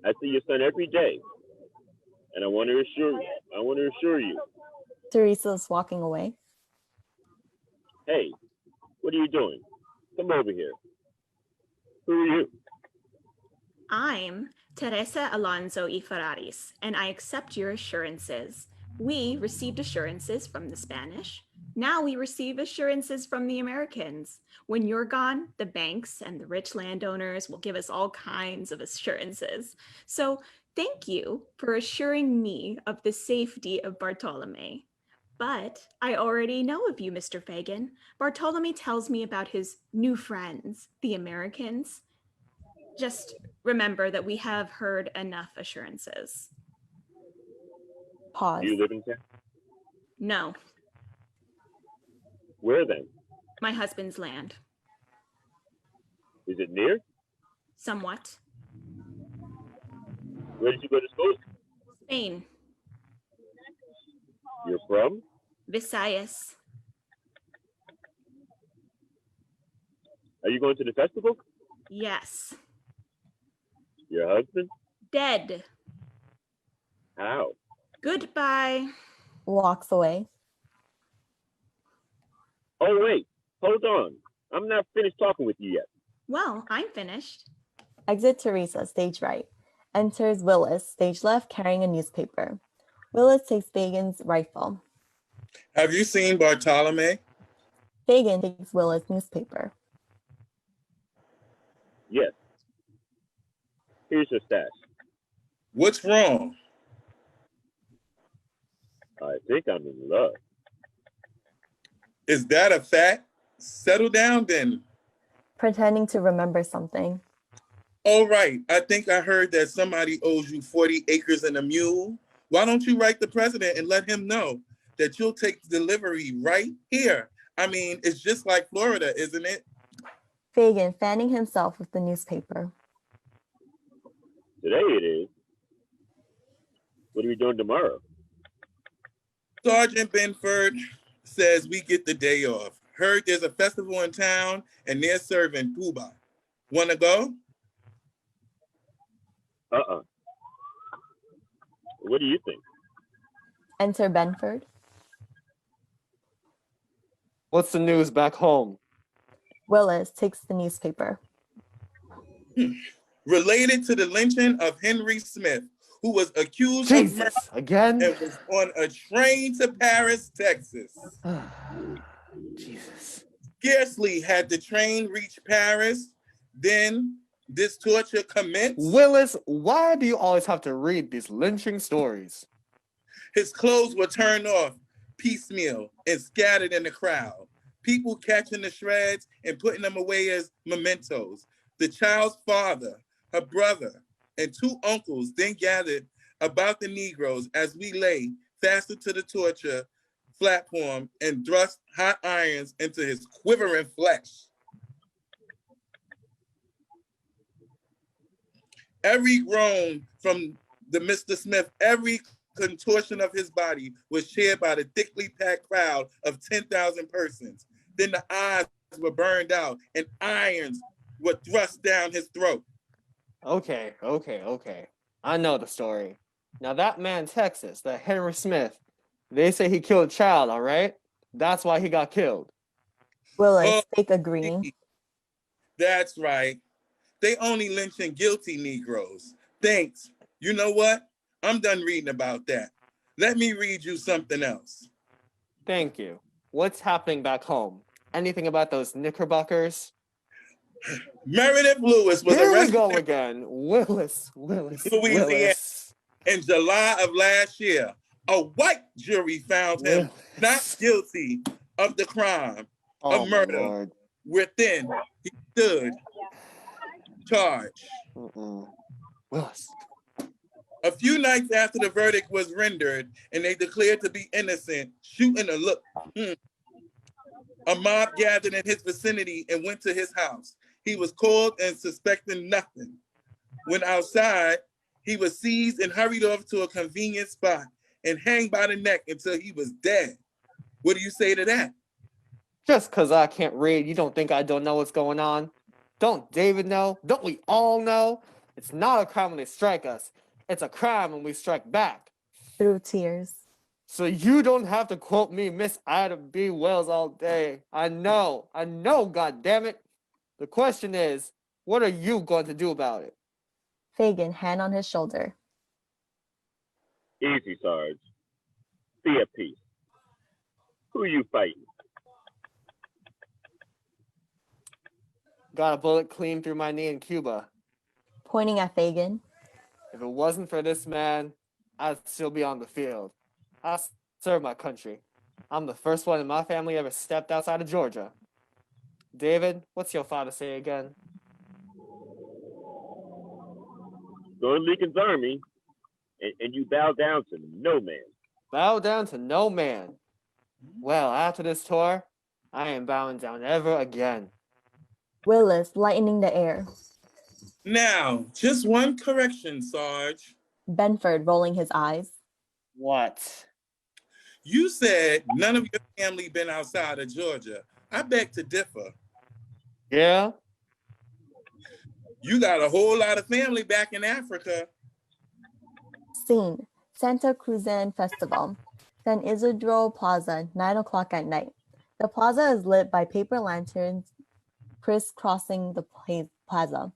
I see your son every day, and I want to assure you. Teresa's walking away. Hey, what are you doing? Come over here. Who are you? I'm Teresa Alonso y Ferraris, and I accept your assurances. We received assurances from the Spanish. Now we receive assurances from the Americans. When you're gone, the banks and the rich landowners will give us all kinds of assurances. So thank you for assuring me of the safety of Bartolome. But I already know of you, Mr. Fagen. Bartolome tells me about his new friends, the Americans. Just remember that we have heard enough assurances. Pause. Do you live in town? No. Where then? My husband's land. Is it near? Somewhat. Where did you go to school? Spain. You're from? Visayas. Are you going to the festival? Yes. Your husband? Dead. How? Goodbye. Walks away. Oh, wait. Hold on. I'm not finished talking with you yet. Well, I'm finished. Exit Teresa, stage right. Enters Willis, stage left, carrying a newspaper. Willis takes Fagen's rifle. Have you seen Bartolome? Fagen takes Willis' newspaper. Yes. Here's your stash. What's wrong? I think I'm in love. Is that a fact? Settle down then. Pretending to remember something. All right, I think I heard that somebody owes you 40 acres and a mule. Why don't you write the president and let him know that you'll take delivery right here? I mean, it's just like Florida, isn't it? Fagen fanning himself with the newspaper. Today it is. What are we doing tomorrow? Sergeant Benford says we get the day off. Heard there's a festival in town and they're serving Cuba. Wanna go? What do you think? Enter Benford. What's the news back home? Willis takes the newspaper. Related to the lynching of Henry Smith, who was accused Jesus, of murder again? and was on a train to Paris, Texas. Jesus. Scarcely had the train reached Paris, then this torture commenced. Willis, why do you always have to read these lynching stories? His clothes were turned off piecemeal and scattered in the crowd. People catching the shreds and putting them away as mementos. The child's father, her brother, and two uncles then gathered about the Negroes as we lay fastened to the torture platform and thrust hot irons into his quivering flesh. Every groan from the Mr. Smith, every contortion of his body was shared by the thickly packed crowd of 10,000 persons. Then the eyes were burned out and irons were thrust down his throat. Okay. I know the story. Now that man in Texas, that Henry Smith, they say he killed a child, all right? That's why he got killed. Willis, fake agreeing. That's right. They only lynching guilty Negroes. Thanks. You know what? I'm done reading about that. Let me read you something else. Thank you. What's happening back home? Anything about those Knickerbockers? Meredith Lewis was Here arrested. we go again. Willis. Louisiana in July of last year. A white jury found him not guilty of the crime of murder. Within he stood charged. Willis. A few nights after the verdict was rendered and they declared to be innocent, shooting a look. A mob gathered in his vicinity and went to his house. He was called and suspecting nothing. When outside, he was seized and hurried off to a convenient spot and hanged by the neck until he was dead. What do you say to that? Just because I can't read, you don't think I don't know what's going on? Don't David know? Don't we all know? It's not a crime when they strike us. It's a crime when we strike back. Through tears. So you don't have to quote me, Miss Ida B. Wells, all day. I know, God damn it. The question is, what are you going to do about it? Fagen, hand on his shoulder. Easy, Sarge. Be at peace. Who are you fighting? Got a bullet clean through my knee in Cuba. Pointing at Fagen. If it wasn't for this man, I'd still be on the field. I serve my country. I'm the first one in my family ever stepped outside of Georgia. David, what's your father say again? Join Lincoln's army, and you bow down to no man. Bow down to no man. Well, after this tour, I ain't bowing down ever again. Willis, lightening the air. Now, just one correction, Sarge. Benford, rolling his eyes. What? You said none of your family been outside of Georgia. I beg to differ. Yeah? You got a whole lot of family back in Africa. Scene. Santa Cruzan Festival, San Isidro Plaza, 9 o'clock at night. The plaza is lit by paper lanterns crisscrossing the plaza.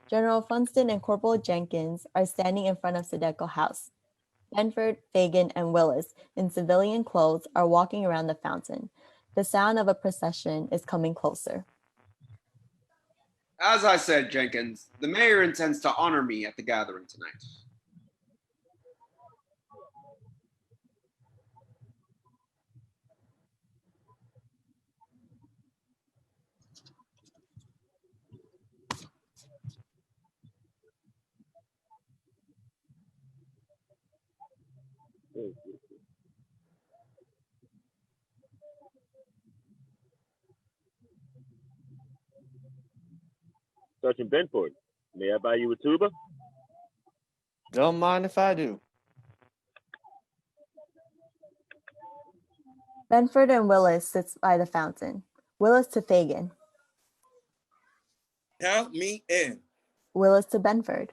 General Funston and Corporal Jenkins are standing in front of Sedeco House. Benford, Fagen, and Willis, in civilian clothes, are walking around the fountain. The sound of a procession is coming closer. As I said, Jenkins, the mayor intends to honor me at the gathering tonight. Sergeant Benford, may I buy you a tuba? Don't mind if I do. Benford and Willis sits by the fountain. Willis to Fagen. Count me in. Willis to Benford.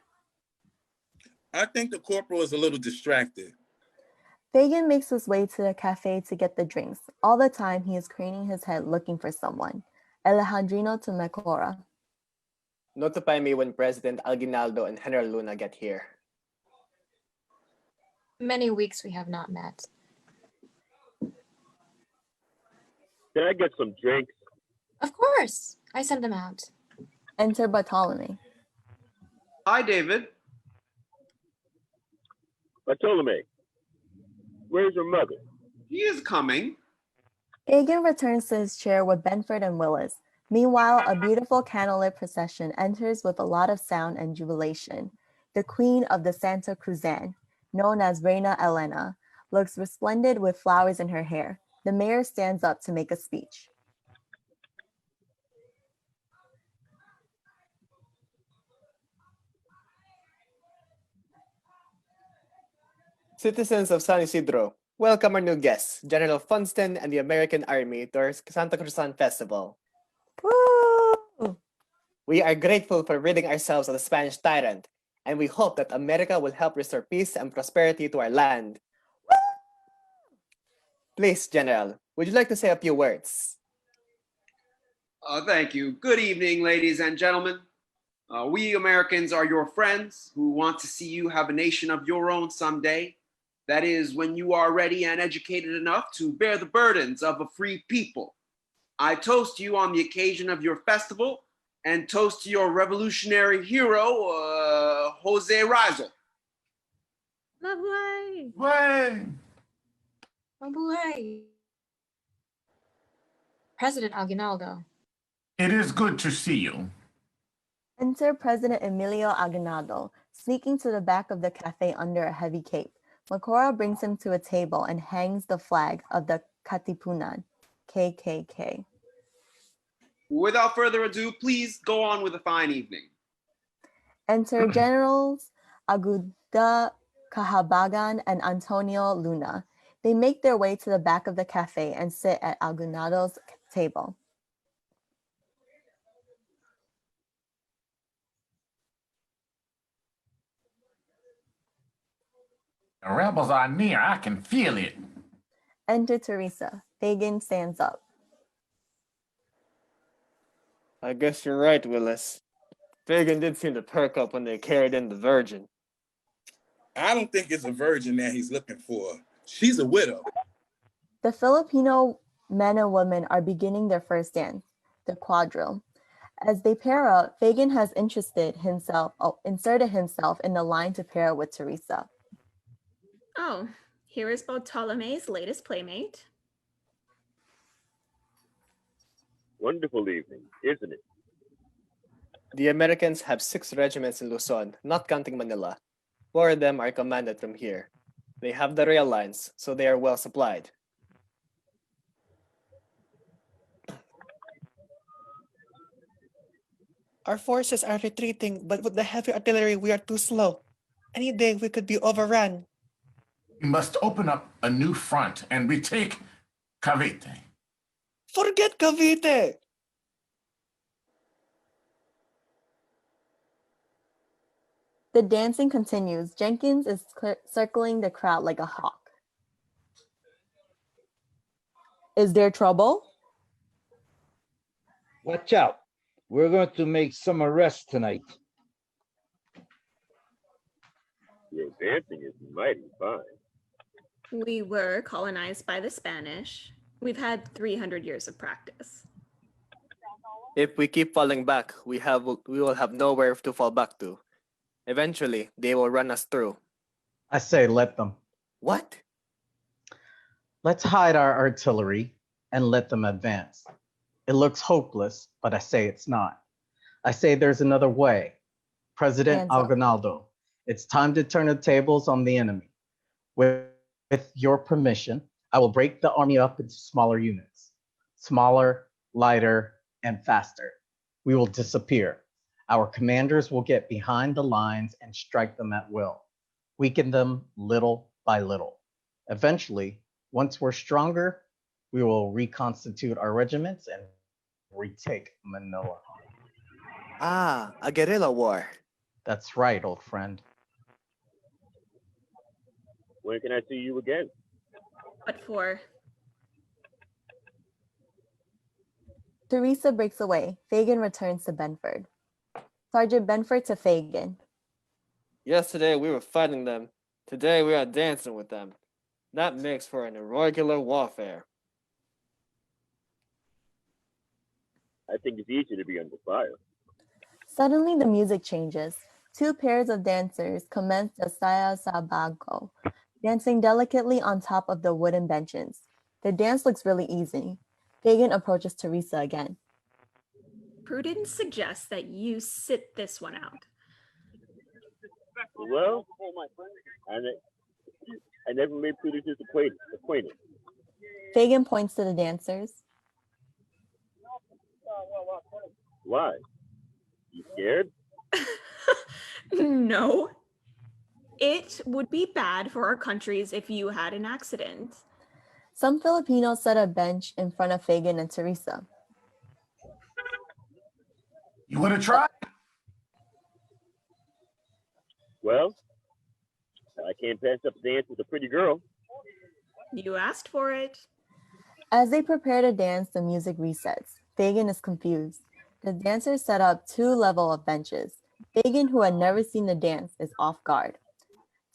I think the corporal is a little distracted. Fagen makes his way to the cafe to get the drinks. All the time, he is craning his head looking for someone. Alejandrino to Mecora. Notify me when President Aguinaldo and General Luna get here. Many weeks we have not met. Can I get some drinks? Of course, I send them out. Enter Bartolome. Hi, David. Bartolome, where's your mother? He is coming. Fagen returns to his chair with Benford and Willis. Meanwhile, a beautiful candlelit procession enters with a lot of sound and jubilation. The queen of the Santa Cruzan, known as Reina Elena, looks resplendent with flowers in her hair. The mayor stands up to make a speech. Citizens of San Isidro, welcome our new guests, General Funston and the American Army to our Santa Cruzan Festival. Woo! We are grateful for ridding ourselves of the Spanish tyrant, and we hope that America will help restore peace and prosperity to our land. Woo! Please, General, would you like to say a few words? Thank you. Good evening, ladies and gentlemen. We Americans are your friends who want to see you have a nation of your own someday. That is, when you are ready and educated enough to bear the burdens of a free people. I toast you on the occasion of your festival and toast to your revolutionary hero, Jose Rizal. Way! Mabuhay. President Aguinaldo. It is good to see you. Enter President Emilio Aguinaldo, sneaking to the back of the cafe under a heavy cape. Mecora brings him to a table and hangs the flag of the Katipunan, KKK. Without further ado, please go on with a fine evening. Enter Generals Aguda Cahabagan and Antonio Luna. They make their way to the back of the cafe and sit at Aguinaldo's table. The rebels are near. I can feel it. Enter Teresa. Fagen stands up. I guess you're right, Willis. Fagen did seem to perk up when they carried in the Virgin. I don't think it's a virgin that he's looking for. She's a widow. The Filipino men and women are beginning their first dance, the quadrille. As they pair up, Fagen has inserted himself in the line to pair with Teresa. Oh, here is Bartolome's latest playmate. Wonderful evening, isn't it? The Americans have 6 regiments in Luzon, not counting Manila. 4 of them are commanded from here. They have the rail lines, so they are well supplied. Our forces are retreating, but with the heavy artillery, we are too slow. Any day we could be overrun. We must open up a new front and retake Cavite. Forget Cavite! The dancing continues. Jenkins is circling the crowd like a hawk. Is there trouble? Watch out. We're going to make some arrests tonight. Your dancing is mighty fine. We were colonized by the Spanish. We've had 300 years of practice. If we keep falling back, we will have nowhere to fall back to. Eventually, they will run us through. I say let them. What? Let's hide our artillery and let them advance. It looks hopeless, but I say it's not. I say there's another way. President Aguinaldo, it's time to turn the tables on the enemy. With your permission, I will break the army up into smaller units. Smaller, lighter, and faster. We will disappear. Our commanders will get behind the lines and strike them at will. Weaken them little by little. Eventually, once we're stronger, we will reconstitute our regiments and retake Manila. Ah, a guerrilla war. That's right, old friend. When can I see you again? What for? Teresa breaks away. Fagen returns to Benford. Sergeant Benford to Fagen. Yesterday we were fighting them. Today we are dancing with them. That makes for an irregular warfare. I think it's easy to be under fire. Suddenly the music changes. Two pairs of dancers commence the saya sa bago, dancing delicately on top of the wooden benches. The dance looks really easy. Fagen approaches Teresa again. Prudence suggests that you sit this one out. Well, I never made Prudence's acquaintance. Fagen points to the dancers. Why? You scared? No. It would be bad for our countries if you had an accident. Some Filipinos set a bench in front of Fagen and Teresa. You want to try? Well, I can't pass up a dance with a pretty girl. You asked for it. As they prepare to dance, the music resets. Fagen is confused. The dancers set up two levels of benches. Fagen, who had never seen the dance, is off guard.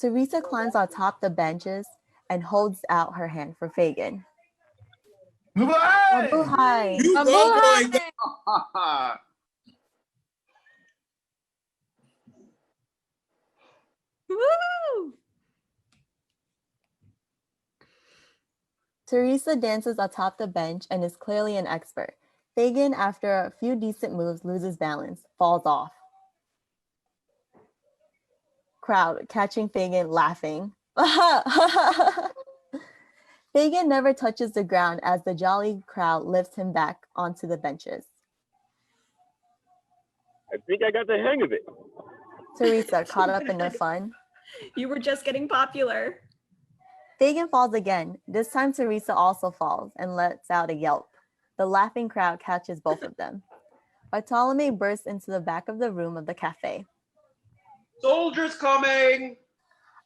Teresa climbs on top the benches and holds out her hand for Fagen. Mabuhay! You go, boy, go. Woo! Teresa dances atop the bench and is clearly an expert. Fagen, after a few decent moves, loses balance, falls off. Crowd catching Fagen laughing. Fagen never touches the ground as the jolly crowd lifts him back onto the benches. I think I got the hang of it. Teresa, caught up in the fun. You were just getting popular. Fagen falls again. This time Teresa also falls and lets out a yelp. The laughing crowd catches both of them. Bartolome bursts into the back of the room of the cafe. Soldiers coming!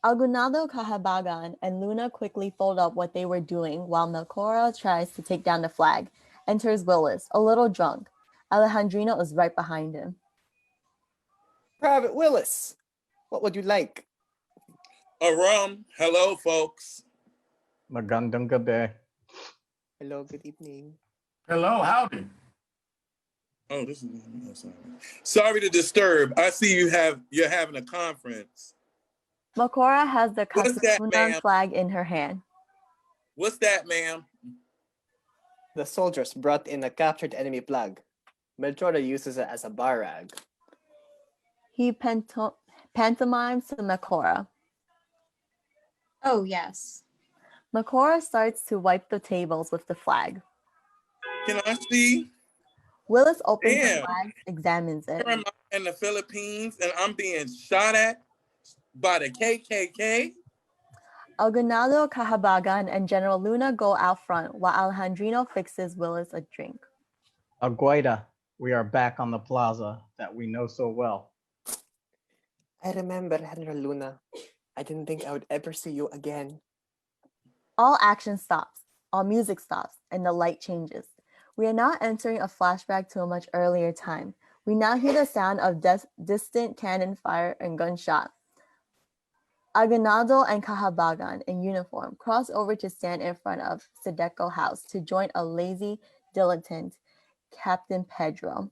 Aguinaldo, Cahabagan, and Luna quickly fold up what they were doing while Melchora tries to take down the flag. Enters Willis, a little drunk. Alejandrino is right behind him. Private Willis, what would you like? A rum. Hello, folks. Magandang gabi. Hello, good evening. Hello, howdy. Oh, this is sorry to disturb. I see you're having a conference. Melchora has the What's that, Katipunan ma'am? flag in her hand. What's that, ma'am? The soldiers brought in a captured enemy flag. Melchora uses it as a barrag. He pantomimes to Melchora. Oh, yes. Melchora starts to wipe the tables with the flag. Can I see? Willis opens the Damn. flag, examines it. Where am I in the Philippines and I'm being shot at by the KKK? Aguinaldo, Cahabagan, and General Luna go out front while Alejandrino fixes Willis a drink. Aguaida, we are back on the plaza that we know so well. I remember, General Luna. I didn't think I would ever see you again. All action stops, all music stops, and the light changes. We are now entering a flashback to a much earlier time. We now hear the sound of distant cannon fire and gunshot. Aguinaldo and Cajabagan in uniform cross over to stand in front of Sedeco House to join a lazy, dilettante, Captain Pedro.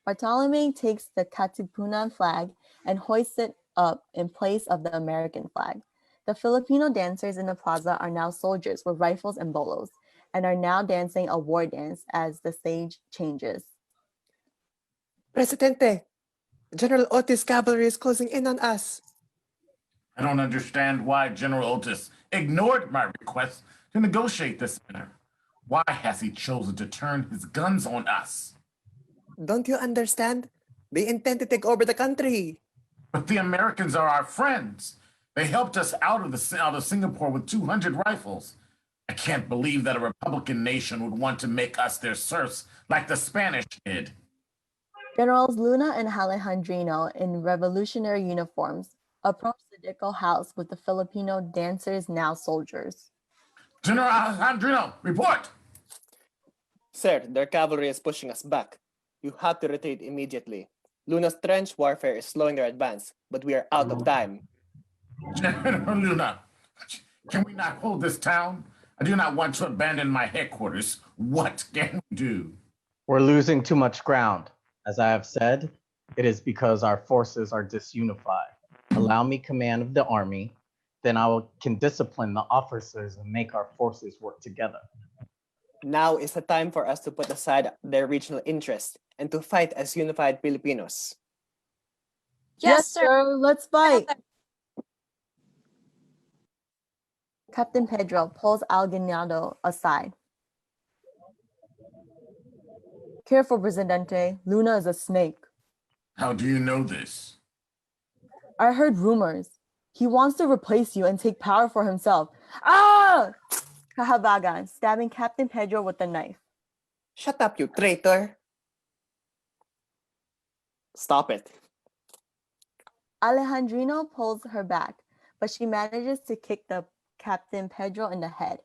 Bartolome takes the Katipunan flag and hoists it up in place of the American flag. The Filipino dancers in the plaza are now soldiers with rifles and bolos, and are now dancing a war dance as the stage changes. Presidente, General Otis' cavalry is closing in on us. I don't understand why General Otis ignored my request to negotiate this matter. Why has he chosen to turn his guns on us? Don't you understand? They intend to take over the country. But the Americans are our friends. They helped us out of Singapore with 200 rifles. I can't believe that a Republican nation would want to make us their serfs like the Spanish did. Generals Luna and Alejandrino in revolutionary uniforms approach Sedeco House with the Filipino dancers, now soldiers. General Alejandrino, report! Sir, their cavalry is pushing us back. You have to retreat immediately. Luna's trench warfare is slowing their advance, but we are out of time. General Luna, can we not hold this town? I do not want to abandon my headquarters. What can we do? We're losing too much ground. As I have said, it is because our forces are disunified. Allow me command of the army, then can discipline the officers and make our forces work together. Now is the time for us to put aside their regional interests and to fight as unified Filipinos. Yes, sir. Let's fight. Captain Pedro pulls Aguinaldo aside. Careful, Presidente. Luna is a snake. How do you know this? I heard rumors. He wants to replace you and take power for himself. Ah! Cajabagan, stabbing Captain Pedro with a knife. Shut up, you traitor. Stop it. Alejandrino pulls her back, but she manages to kick the Captain Pedro in the head.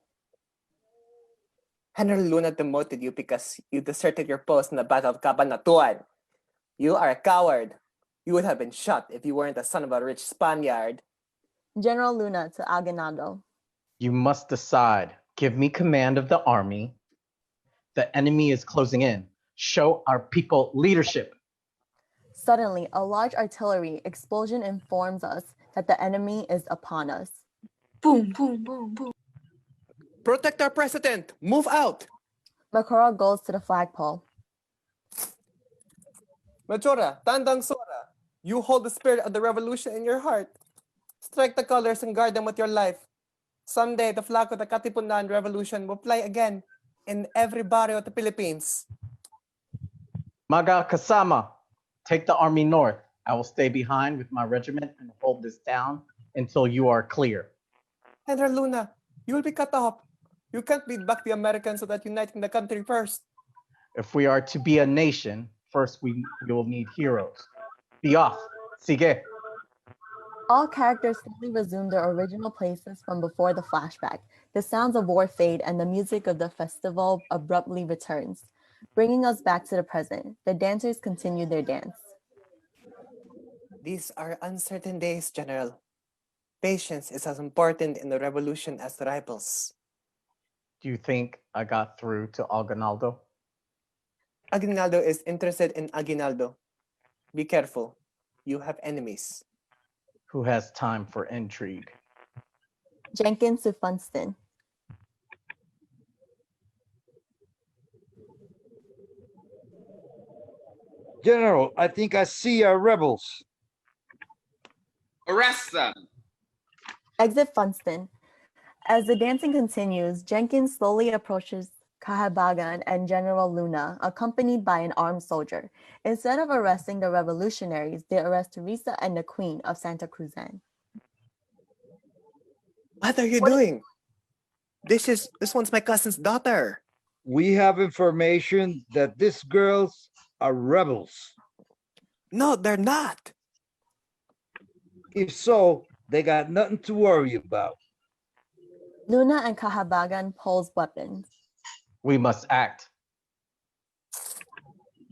General Luna demoted you because you deserted your post in the Battle of Cabanatuan. You are a coward. You would have been shot if you weren't the son of a rich Spaniard. General Luna to Aguinaldo. You must decide. Give me command of the army. The enemy is closing in. Show our people leadership. Suddenly, a large artillery explosion informs us that the enemy is upon us. Boom, boom, boom, boom. Protect our president. Move out. Macora goes to the flagpole. Majora, Tandang Sora, you hold the spirit of the revolution in your heart. Strike the colors and guard them with your life. Someday, the flag of the Katipunan Revolution will fly again in every barrio of the Philippines. Maga Kasama, take the army north. I will stay behind with my regiment and hold this down until you are clear. General Luna, you will be cut off. You can't beat back the Americans without uniting the country first. If we are to be a nation, first we will need heroes. Be off. Sigue. All characters slowly resume their original places from before the flashback. The sounds of war fade and the music of the festival abruptly returns, bringing us back to the present. The dancers continue their dance. These are uncertain days, General. Patience is as important in the revolution as rifles. Do you think I got through to Aguinaldo? Aguinaldo is interested in Aguinaldo. Be careful. You have enemies. Who has time for intrigue? Jenkins to Funston. General, I think I see our rebels. Arrest them. Exit Funston. As the dancing continues, Jenkins slowly approaches Cajabagan and General Luna, accompanied by an armed soldier. Instead of arresting the revolutionaries, they arrest Teresa and the Queen of Santa Cruzan. What are you doing? This one's my cousin's daughter. We have information that these girls are rebels. No, they're not. If so, they got nothing to worry about. Luna and Kahabagan pulls weapons. We must act.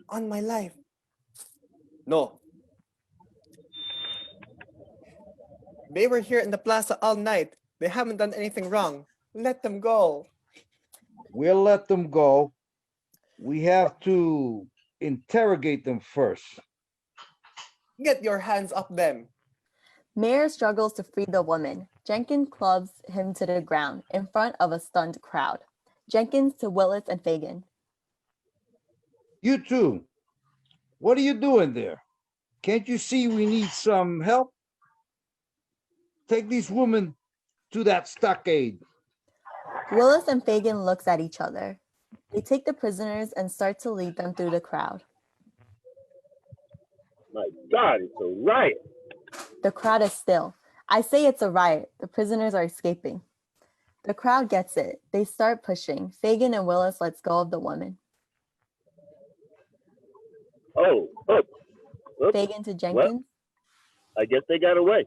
On my life. No. They were here in the plaza all night. They haven't done anything wrong. Let them go. We'll let them go. We have to interrogate them first. Get your hands up them. Mayor struggles to free the woman. Jenkins clubs him to the ground in front of a stunned crowd. Jenkins to Willis and Fagen. You two, what are you doing there? Can't you see we need some help? Take these women to that stockade. Willis and Fagen looks at each other. They take the prisoners and start to lead them through the crowd. My God, it's a riot. The crowd is still. I say it's a riot. The prisoners are escaping. The crowd gets it. They start pushing. Fagen and Willis lets go of the woman. Oh, oops. Fagen to Jenkins. Well, I guess they got away.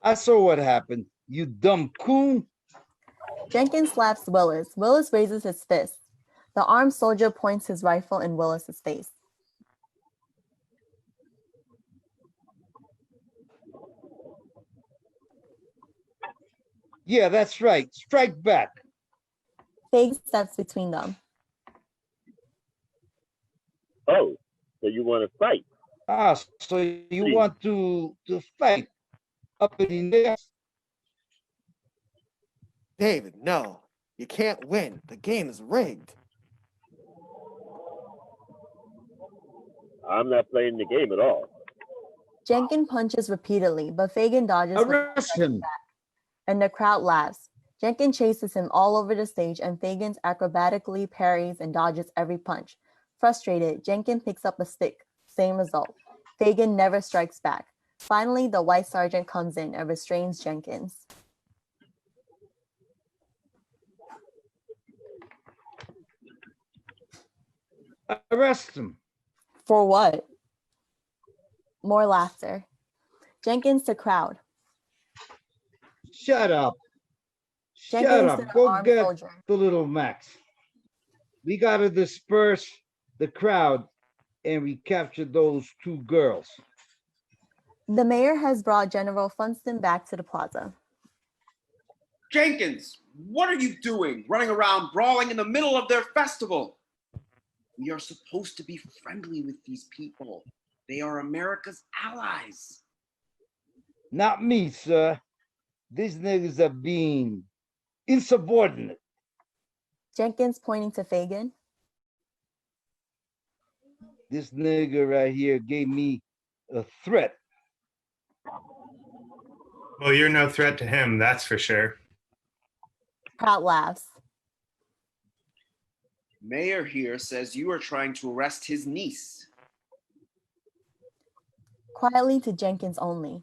I saw what happened, you dumb coon. Jenkins slaps Willis. Willis raises his fist. The armed soldier points his rifle in Willis's face. Yeah, that's right. Strike back. Fagen steps between them. Oh, so you want to fight? Ah, so you want to fight up in there? David, no. You can't win. The game is rigged. I'm not playing the game at all. Jenkins punches repeatedly, but Fagen dodges Arrest him. And the crowd laughs. Jenkins chases him all over the stage, and Fagen acrobatically parries and dodges every punch. Frustrated, Jenkins picks up a stick. Same result. Fagen never strikes back. Finally, the white sergeant comes in and restrains Jenkins. Arrest him. For what? More laughter. Jenkins to crowd. Shut up. Jenkins Shut to up. the Go armed get soldier. the little Max. We gotta disperse the crowd and recapture those two girls. The mayor has brought General Funston back to the plaza. Jenkins, what are you doing? Running around brawling in the middle of their festival. We are supposed to be friendly with these people. They are America's allies. Not me, sir. These niggas are being insubordinate. Jenkins pointing to Fagen. This nigga right here gave me a threat. Well, you're no threat to him, that's for sure. Crowd laughs. Mayor here says you are trying to arrest his niece. Quietly to Jenkins only.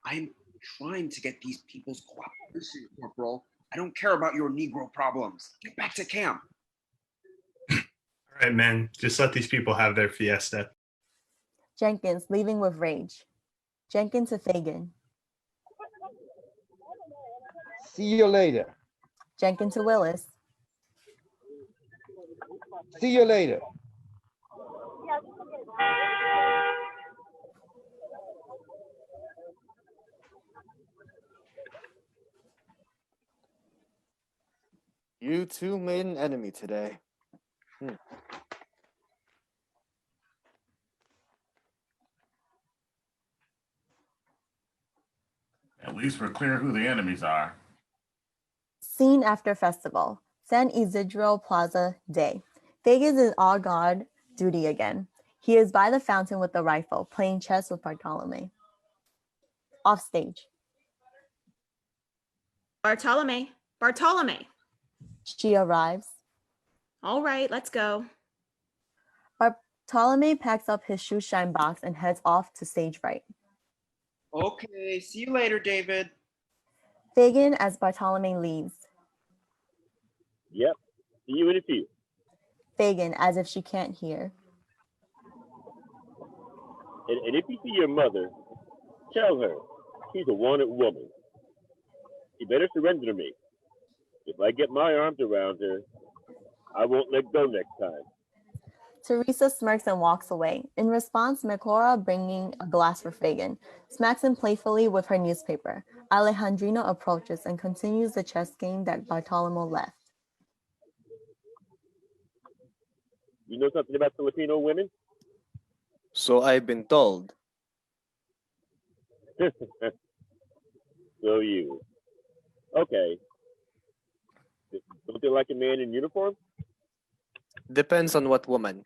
I'm trying to get these people's cooperation, Corporal. I don't care about your Negro problems. Get back to camp. All right, man, just let these people have their fiesta. Jenkins leaving with rage. Jenkins to Fagen. See you later. Jenkins to Willis. See you later. You two made an enemy today. At least we're clear who the enemies are. Scene after festival. San Isidro Plaza day. Fagen is on guard duty again. He is by the fountain with the rifle, playing chess with Bartolome. Off stage. Bartolome, Bartolome. She arrives. All right, let's go. Bartolome packs up his shoe shine box and heads off to stage right. Okay, see you later, David. Fagen as Bartolome leaves. Yep, see you in a few. Fagen as if she can't hear. And if you see your mother, Tell her she's a wanted woman. She better surrender to me. If I get my arms around her, I won't let go next time. Teresa smirks and walks away. In response, Mecora, bringing a glass for Fagen, smacks him playfully with her newspaper. Alejandrino approaches and continues the chess game that Bartolomeo left. You know something about Filipino women? So I've been told. So you. Okay. Don't they like a man in uniform? Depends on what woman.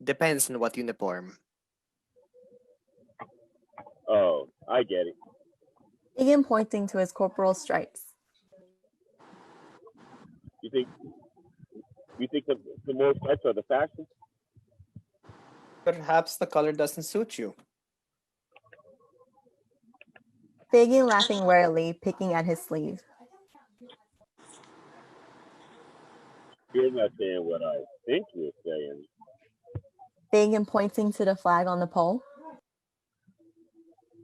Depends on what uniform. Oh, I get it. Fagen pointing to his corporal stripes. You think the more stripes are the fashion? Perhaps the color doesn't suit you. Fagen laughing warily, picking at his sleeve. You're not saying what I think you're saying. Fagen pointing to the flag on the pole.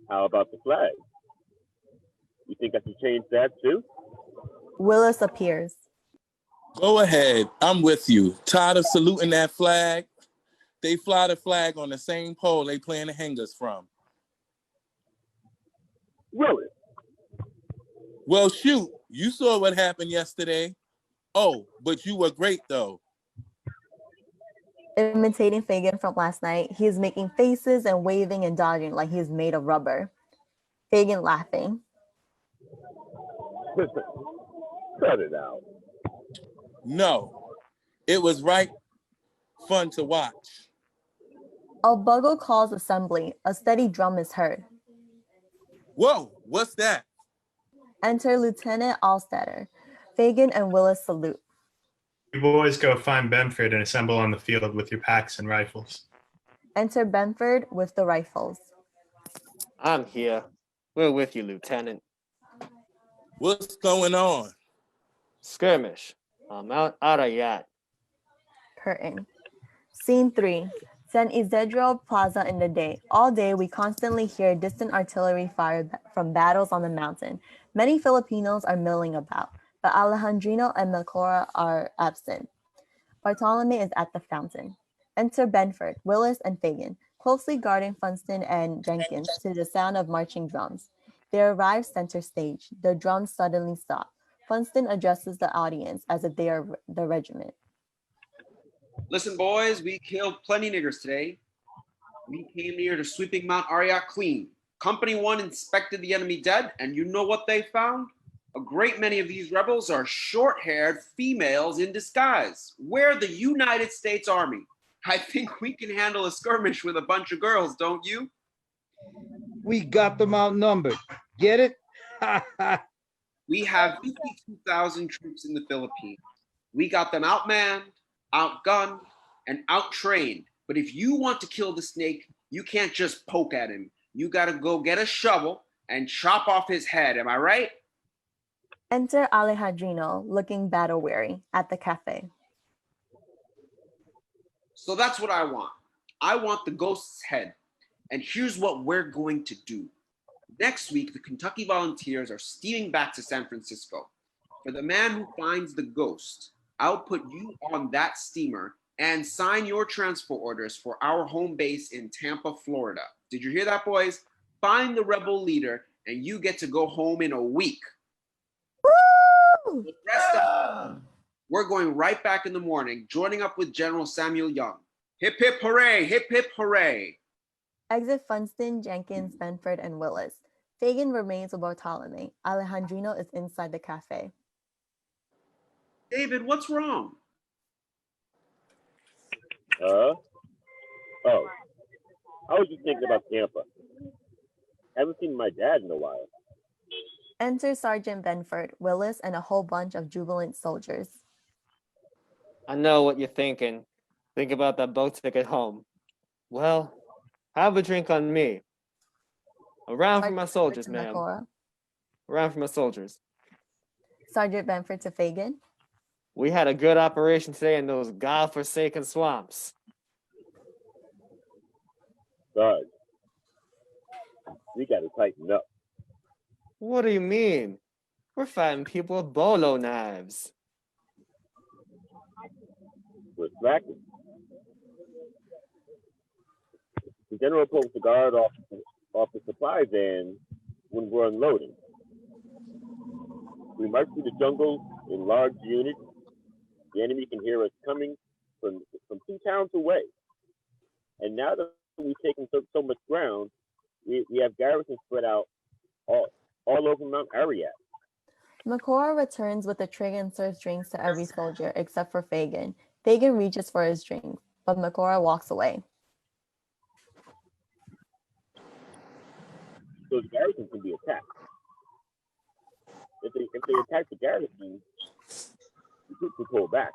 How about the flag? You think I should change that too? Willis appears. Go ahead. I'm with you. Tired of saluting that flag? They fly the flag on the same pole they plan to hang us from. Willis. Well, shoot. You saw what happened yesterday. Oh, but you were great, though. Imitating Fagen from last night, he is making faces and waving and dodging like he is made of rubber. Fagen laughing. Cut it out. No, it was right fun to watch. A bugle calls assembly. A steady drum is heard. Whoa, what's that? Enter Lieutenant Alstetter. Fagen and Willis salute. You boys go find Benford and assemble on the field with your packs and rifles. Enter Benford with the rifles. I'm here. We're with you, Lieutenant. What's going on? Skirmish. I'm out Arayat. Curtain. Scene 3. San Isidro Plaza in the day. All day, we constantly hear distant artillery fire from battles on the mountain. Many Filipinos are milling about, but Alejandrino and Melchora are absent. Bartolome is at the fountain. Enter Benford, Willis, and Fagen, closely guarding Funston and Jenkins to the sound of marching drums. They arrive center stage. The drums suddenly stop. Funston addresses the audience as if they are the regiment. Listen, boys, we killed plenty niggers today. We came here to sweeping Mount Arayat clean. Company 1 inspected the enemy dead, and you know what they found? A great many of these rebels are short-haired females in disguise. We're the United States Army. I think we can handle a skirmish with a bunch of girls, don't you? We got them outnumbered. Get it? We have 52,000 troops in the Philippines. We got them outmanned, outgunned, and outtrained. But if you want to kill the snake, you can't just poke at him. You got to go get a shovel and chop off his head. Am I right? Enter Alejandrino, looking battle-weary, at the cafe. So that's what I want. I want the ghost's head. And here's what we're going to do. Next week, the Kentucky Volunteers are steaming back to San Francisco. For the man who finds the ghost, I'll put you on that steamer and sign your transfer orders for our home base in Tampa, Florida. Did you hear that, boys? Find the rebel leader and you get to go home in a week. Woo! We're going right back in the morning, joining up with General Samuel Young. Hip, hip, hooray! Hip, hip, hooray! Exit Funston, Jenkins, Benford, and Willis. Fagen remains with Bartolome. Alejandrino is inside the cafe. David, what's wrong? Oh, I was just thinking about Tampa. Haven't seen my dad in a while. Enter Sergeant Benford, Willis, and a whole bunch of jubilant soldiers. I know what you're thinking. Think about that boat ticket home. Well, have a drink on me. Around for my soldiers, ma'am. Around for my soldiers. Sergeant Benford to Fagen. We had a good operation today in those godforsaken swamps. Sarge, We got to tighten up. What do you mean? We're fighting people with bolo knives. We're slacking. The general pulls the guard off the supply van when we're unloading. We march through the jungle in large units. The enemy can hear us coming from 2 towns away. And now that we've taken so much ground, we have garrisons spread out all over Mount Ararat. Makora returns with a tray and serves drinks to every soldier except for Fagen. Fagen reaches for his drink, but Makora walks away. So the garrison can be attacked. If they attack the garrison, the troops will pull back.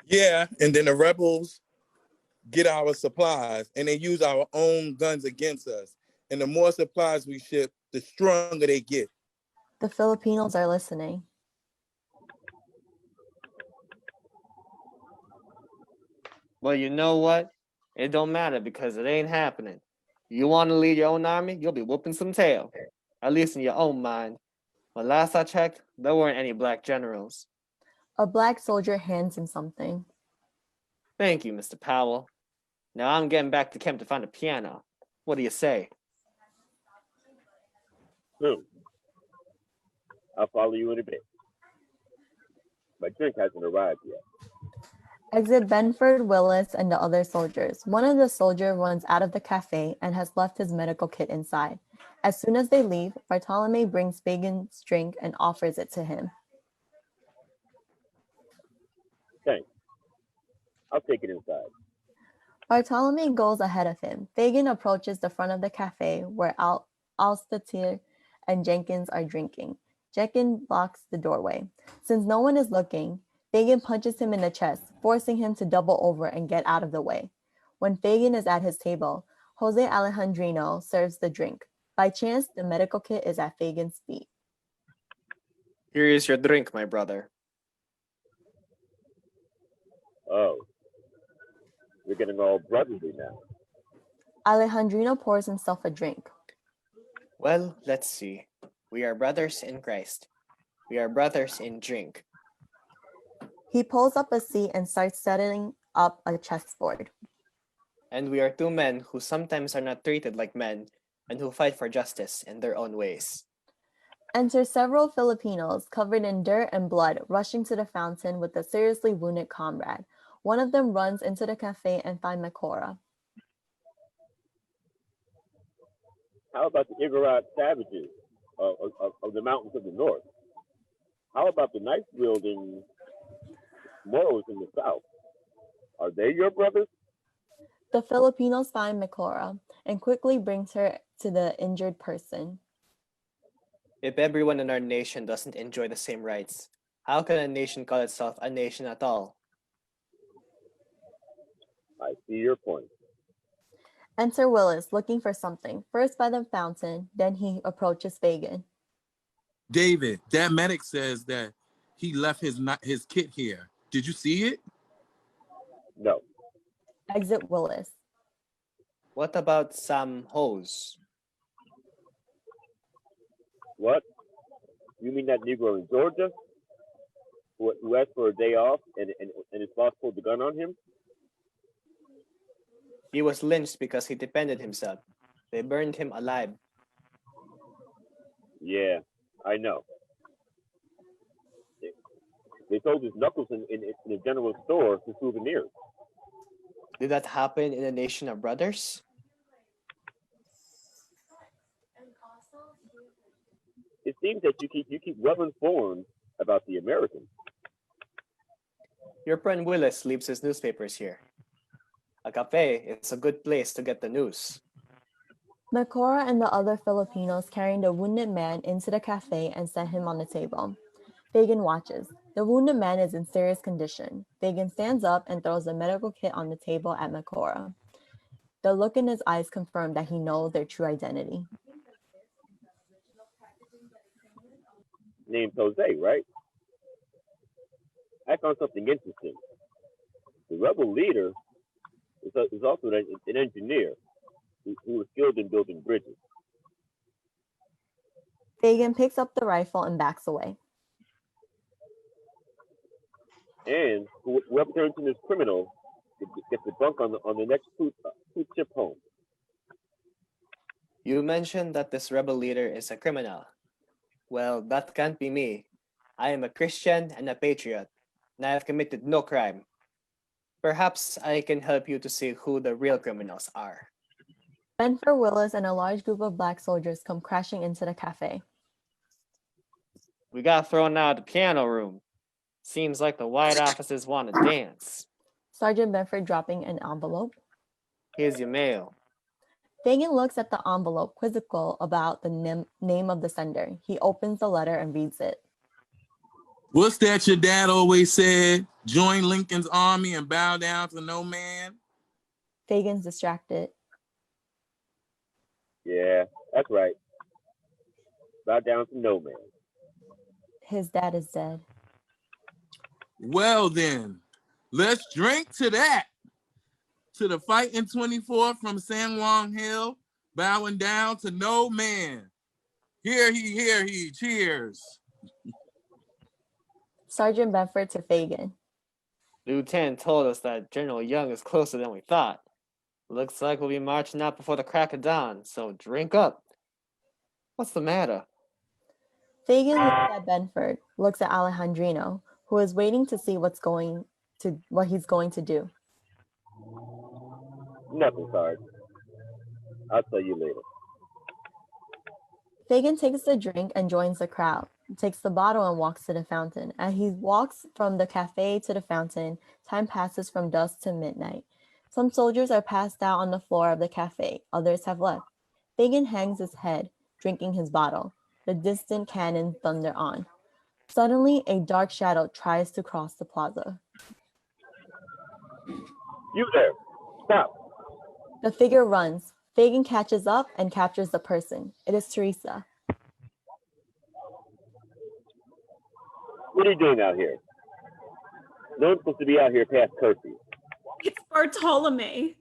Yeah, and then the rebels get our supplies and they use our own guns against us. And the more supplies we ship, the stronger they get. The Filipinos are listening. Well, you know what? It don't matter because it ain't happening. You want to lead your own army, you'll be whooping some tail. At least in your own mind. But last I checked, there weren't any black generals. A black soldier hands him something. Thank you, Mr. Powell. Now I'm getting back to camp to find a piano. What do you say? I'll follow you in a bit. My drink hasn't arrived yet. Exit Benford, Willis, and the other soldiers. One of the soldiers runs out of the cafe and has left his medical kit inside. As soon as they leave, Bartolome brings Fagen's drink and offers it to him. Thanks. I'll take it inside. Bartolome goes ahead of him. Fagen approaches the front of the cafe where Alstatir and Jenkins are drinking. Jenkins blocks the doorway. Since no one is looking, Fagen punches him in the chest, forcing him to double over and get out of the way. When Fagen is at his table, Jose Alejandrino serves the drink. By chance, the medical kit is at Fagen's feet. Here is your drink, my brother. Oh, we're getting all brotherly now. Alejandrino pours himself a drink. Well, let's see. We are brothers in Christ. We are brothers in drink. He pulls up a seat and starts setting up a chessboard. And we are 2 men who sometimes are not treated like men and who fight for justice in their own ways. Enter several Filipinos covered in dirt and blood, rushing to the fountain with a seriously wounded comrade. One of them runs into the cafe and finds Makora. How about the Igorot savages of the mountains of the north? How about the nice-wielding Moros in the south? Are they your brothers? The Filipinos find Makora and quickly brings her to the injured person. If everyone in our nation doesn't enjoy the same rights, how can a nation call itself a nation at all? I see your point. Enter Willis, looking for something, first by the fountain, then he approaches Fagen. David, that medic says that he left his kit here. Did you see it? No. Exit Willis. What about some hose? What? You mean that Negro in Georgia who asked for a day off and his boss pulled the gun on him? He was lynched because he defended himself. They burned him alive. Yeah, I know. They sold his knuckles in a general store for souvenirs. Did that happen in a nation of brothers? It seems that you keep well informed about the Americans. Your friend Willis leaves his newspapers here. A cafe is a good place to get the news. Makora and the other Filipinos carrying the wounded man into the cafe and set him on the table. Fagen watches. The wounded man is in serious condition. Fagen stands up and throws the medical kit on the table at Makora. The look in his eyes confirmed that he knows their true identity. Named Jose, right? I found something interesting. The rebel leader is also an engineer. who was skilled in building bridges. Fagen picks up the rifle and backs away. And whoever turns in this criminal gets a bunk on the next food ship home. You mentioned that this rebel leader is a criminal. Well, that can't be me. I am a Christian and a patriot, and I have committed no crime. Perhaps I can help you to see who the real criminals are. Benford Willis and a large group of black soldiers come crashing into the cafe. We got thrown out of the piano room. Seems like the white officers want to dance. Sergeant Benford dropping an envelope. Here's your mail. Fagen looks at the envelope, quizzical about the name of the sender. He opens the letter and reads it. What's that your dad always said? Join Lincoln's army and bow down to no man? Fagen's distracted. Yeah, that's right. Bow down to no man. His dad is dead. Well then, let's drink to that. To the fighting 24 from San Juan Hill, bowing down to no man. Hear he, cheers. Sergeant Benford to Fagen. Lieutenant told us that General Young is closer than we thought. Looks like we'll be marching out before the crack of dawn, so drink up. What's the matter? Fagen looks at Benford, looks at Alejandrino, who is waiting to see what he's going to do. Nothing, Sarge. I'll tell you later. Fagen takes the drink and joins the crowd, takes the bottle and walks to the fountain. As he walks from the cafe to the fountain, time passes from dusk to midnight. Some soldiers are passed out on the floor of the cafe, others have left. Fagen hangs his head, drinking his bottle. The distant cannon thunder on. Suddenly, a dark shadow tries to cross the plaza. You there, stop. The figure runs. Fagen catches up and captures the person. It is Teresa. What are you doing out here? No one's supposed to be out here past curfew. It's Bartolome.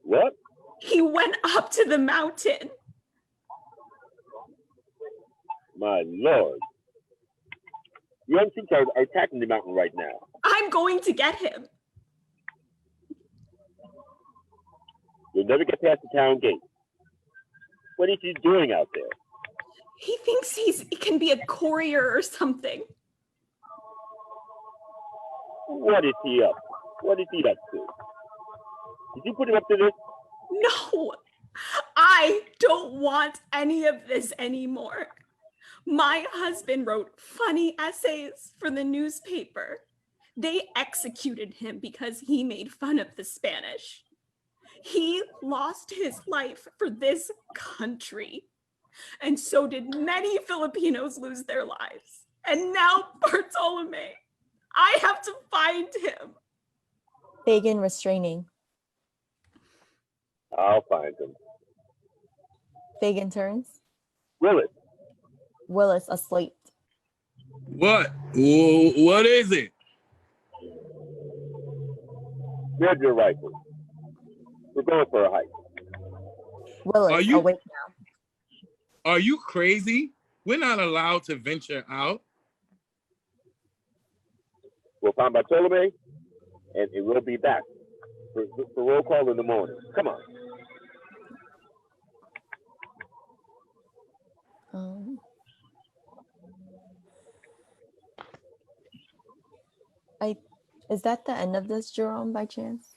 What? He went up to the mountain. My Lord. Your young troops are attacking the mountain right now. I'm going to get him. You'll never get past the town gate. What is he doing out there? He thinks he can be a courier or something. What is he up? What is he up to? Did you put him up to this? No, I don't want any of this anymore. My husband wrote funny essays for the newspaper. They executed him because he made fun of the Spanish. He lost his life for this country. And so did many Filipinos lose their lives. And now Bartolome, I have to find him. Fagen restraining. I'll find him. Fagen turns. Willis. Willis asleep. What? What is it? Grab your rifle. We're going for a hike. Willis, awake now. Are you crazy? We're not allowed to venture out. We'll find Bartolome, and we'll be back for roll call in the morning. Come on. Is that the end of this, Jerome, by chance?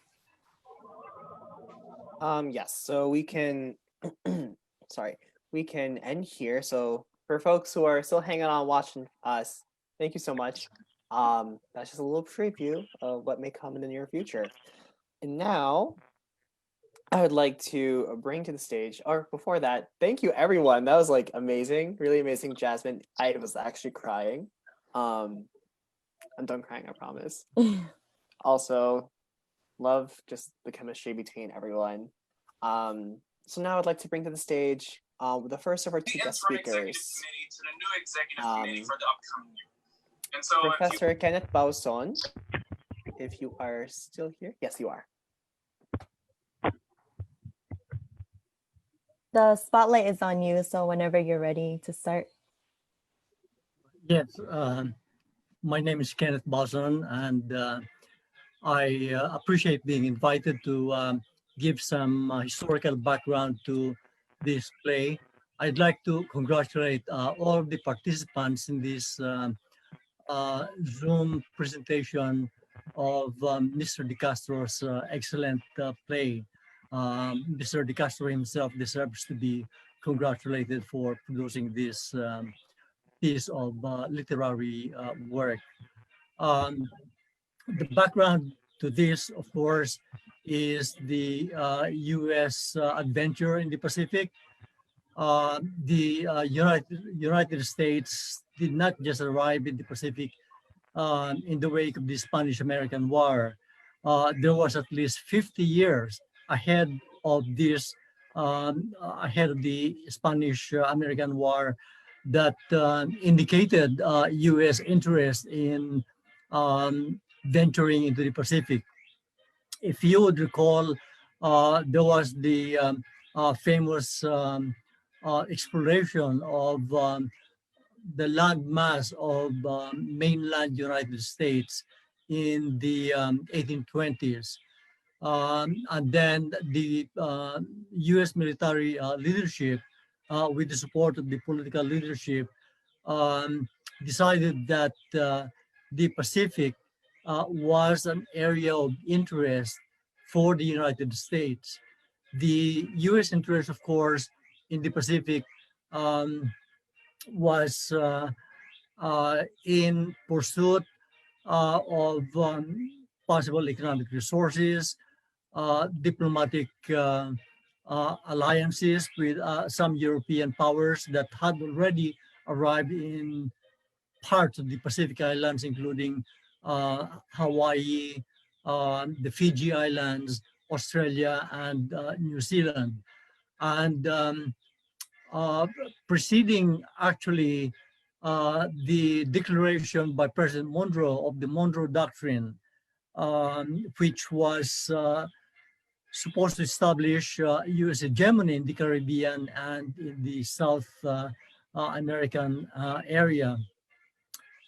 Yes, so we can, we can end here. So for folks who are still hanging on watching us, thank you so much. That's just a little preview of what may come in the near future. And now I would like to bring to the stage, or before that, thank you everyone. That was like amazing, really amazing. Jasmine, I was actually crying. I'm done crying, I promise. Also, love just the chemistry between everyone. So now I'd like to bring to the stage the first of our two guest speakers. Professor Kenneth Bauson, if you are still here. Yes, you are. The spotlight is on you, so whenever you're ready to start. Yes, my name is Kenneth Boson, and I appreciate being invited to give some historical background to this play. I'd like to congratulate all of the participants in this Zoom presentation of Mr. De Castro's excellent play. Mr. De Castro himself deserves to be congratulated for producing this piece of literary work. The background to this, of course, is the U.S. Adventure in the Pacific. The United States did not just arrive in the Pacific in the wake of the Spanish-American War. There was at least 50 years ahead of this, ahead of the Spanish-American War, that indicated U.S. interest in venturing into the Pacific. If you would recall, there was the famous exploration of the land mass of mainland United States in the 1820s. And then the U.S. military leadership, with the support of the political leadership, decided that the Pacific was an area of interest for the United States. The U.S. interest, of course, in the Pacific was in pursuit of possible economic resources, diplomatic alliances with some European powers that had already arrived in parts of the Pacific Islands, including Hawaii, the Fiji Islands, Australia, and New Zealand. And preceding actually the declaration by President Monroe of the Monroe Doctrine, which was supposed to establish U.S. hegemony in the Caribbean and in the South American area.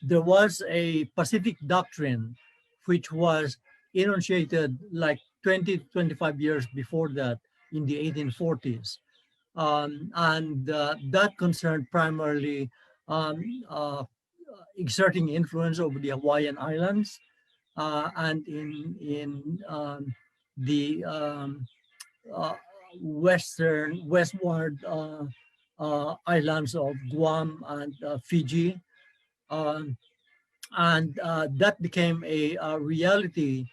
There was a Pacific Doctrine, which was enunciated like 20 to 25 years before that in the 1840s. And that concerned primarily exerting influence over the Hawaiian Islands and in the westward islands of Guam and Fiji. And that became a reality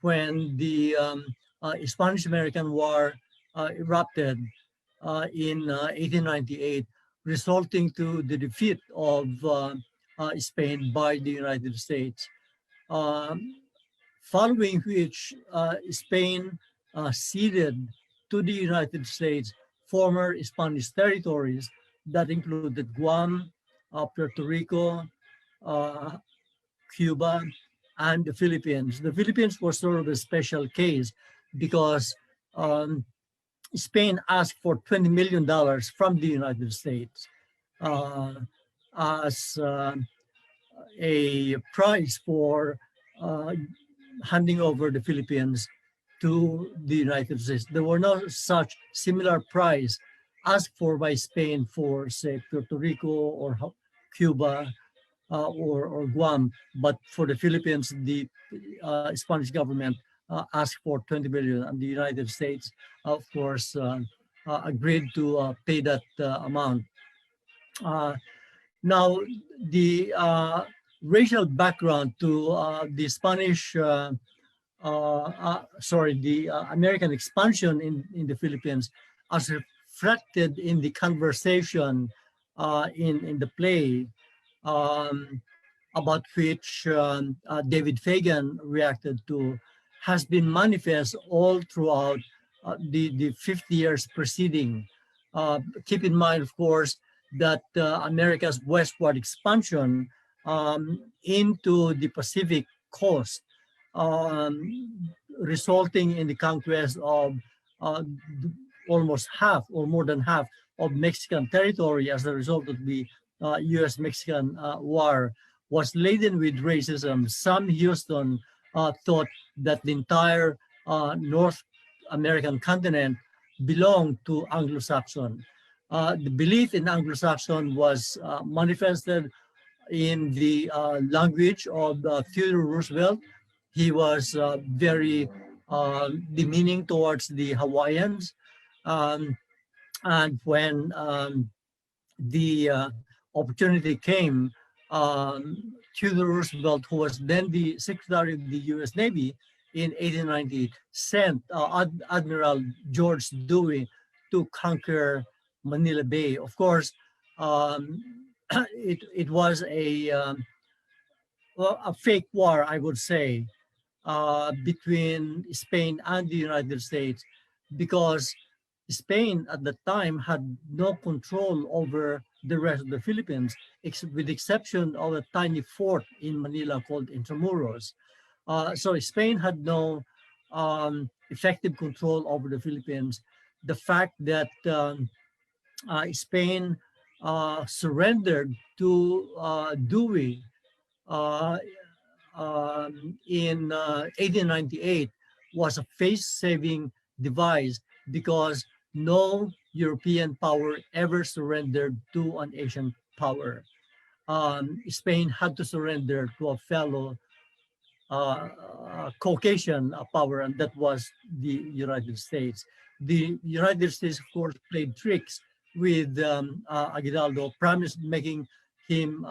when the Spanish-American War erupted in 1898, resulting to the defeat of Spain by the United States. Following which Spain ceded to the United States former Spanish territories that included Guam, Puerto Rico, Cuba, and the Philippines. The Philippines was sort of a special case because Spain asked for $20 million from the United States as a price for handing over the Philippines to the United States. There were no such similar price asked for by Spain for, say, Puerto Rico or Cuba or Guam, but for the Philippines, the Spanish government asked for 20 million, and the United States, of course, agreed to pay that amount. Now, the racial background to the American expansion in the Philippines, as reflected in the conversation in the play, about which David Fagen reacted to, has been manifest all throughout the 50 years preceding. Keep in mind, of course, that America's westward expansion into the Pacific coast, resulting in the conquest of almost half or more than half of Mexican territory as a result of the U.S.-Mexican War was laden with racism. Sam Houston thought that the entire North American continent belonged to Anglo-Saxon. The belief in Anglo-Saxon was manifested in the language of Theodore Roosevelt. He was very demeaning towards the Hawaiians. And when the opportunity came, Theodore Roosevelt, who was then the Secretary of the U.S. Navy in 1890, sent Admiral George Dewey to conquer Manila Bay. Of course, it was a fake war, I would say, between Spain and the United States, because Spain at the time had no control over the rest of the Philippines, with the exception of a tiny fort in Manila called Intramuros. So Spain had no effective control over the Philippines. The fact that Spain surrendered to Dewey in 1898 was a face-saving device, because no European power ever surrendered to an Asian power. Spain had to surrender to a fellow Caucasian power, and that was the United States. The United States, of course, played tricks with Aguinaldo, making him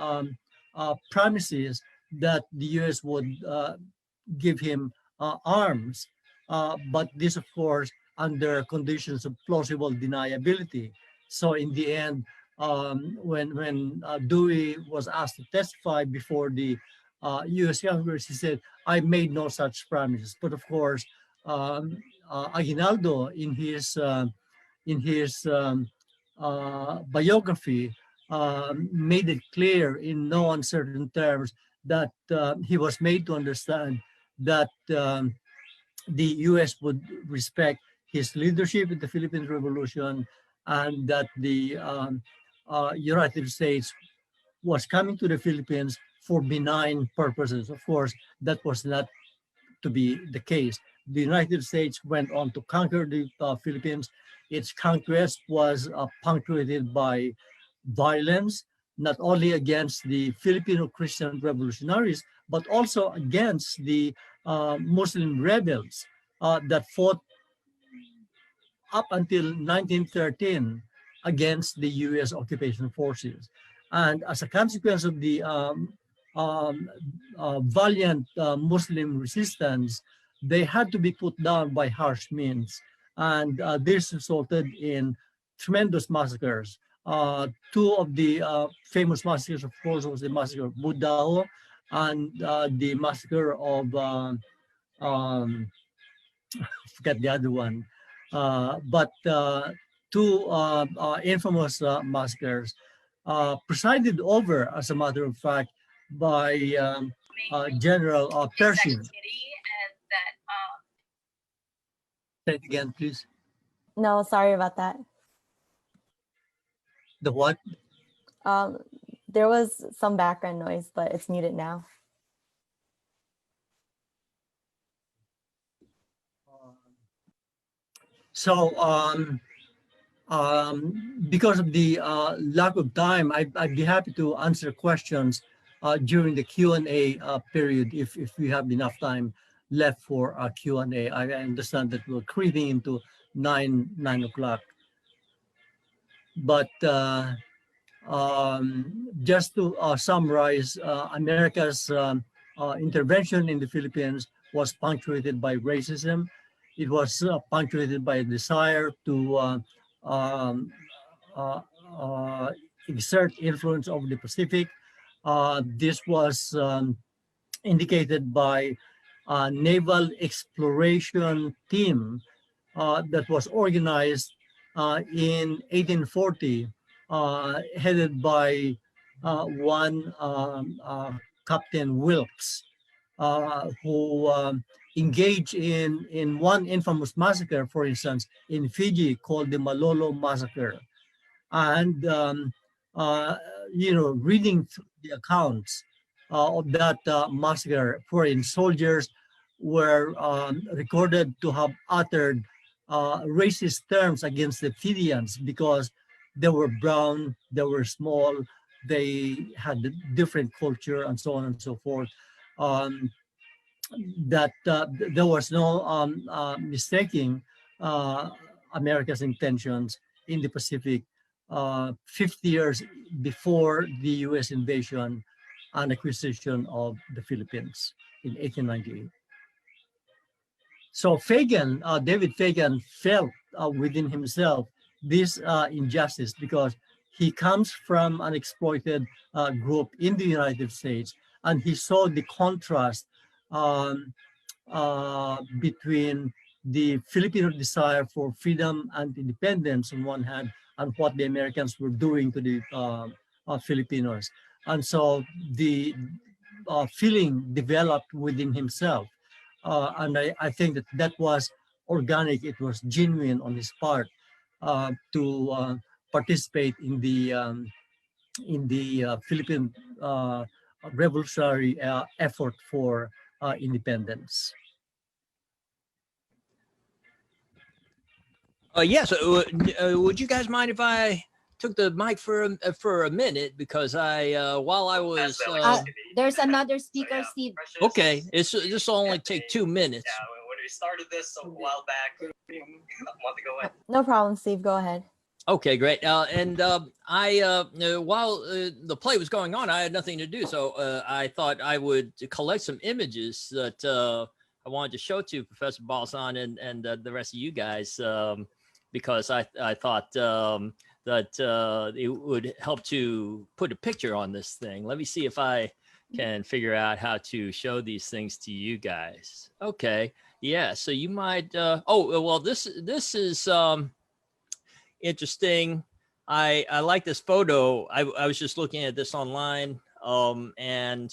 promises that the U.S. would give him arms, but this, of course, under conditions of plausible deniability. So in the end, when Dewey was asked to testify before the U.S. Congress, he said, "I made no such promises." But of course, Aguinaldo, in his biography, made it clear in no uncertain terms that he was made to understand that the U.S. would respect his leadership in the Philippine Revolution, and that the United States was coming to the Philippines for benign purposes. Of course, that was not to be the case. The United States went on to conquer the Philippines. Its conquest was punctuated by violence, not only against the Filipino Christian revolutionaries, but also against the Muslim rebels that fought up until 1913 against the U.S. occupation forces. And as a consequence of the valiant Muslim resistance, they had to be put down by harsh means. And this resulted in tremendous massacres. Two of the famous massacres, of course, was the massacre of Budao and the massacre of, I forget the other one, but two infamous massacres presided over, as a matter of fact, by General Pershing. Say it again, please. No, sorry about that. The what? There was some background noise, but it's muted now. So because of the lack of time, I'd be happy to answer questions during the Q&A period if we have enough time left for Q&A. I understand that we're creeping into 9 o'clock. But just to summarize, America's intervention in the Philippines was punctuated by racism. It was punctuated by a desire to exert influence over the Pacific. This was indicated by a naval exploration team that was organized in 1840, headed by one Captain Wilkes. who engaged in one infamous massacre, for instance, in Fiji called the Malolo Massacre. And, reading through the accounts of that massacre, foreign soldiers were recorded to have uttered racist terms against the Fijians because they were brown, they were small, they had a different culture, and so on and so forth. That there was no mistaking America's intentions in the Pacific 50 years before the U.S. invasion and acquisition of the Philippines in 1898. So Fagen, David Fagen, felt within himself this injustice because he comes from an exploited group in the United States, and he saw the contrast between the Filipino desire for freedom and independence on one hand, and what the Americans were doing to the Filipinos. And so the feeling developed within himself. And I think that was organic, it was genuine on his part to participate in the Philippine revolutionary effort for independence. Yes. Would you guys mind if I took the mic for a minute, because while I was there's another speaker, Steve. okay, this will only take 2 minutes. Yeah, when we started this a while back, want to go ahead? No problem, Steve. Go ahead. Okay, great. And while the play was going on, I had nothing to do, so I thought I would collect some images that I wanted to show to Professor Balsan and the rest of you guys, because I thought that it would help to put a picture on this thing. Let me see if I can figure out how to show these things to you guys. Okay, yeah. So you might. This is interesting. I like this photo. I was just looking at this online, and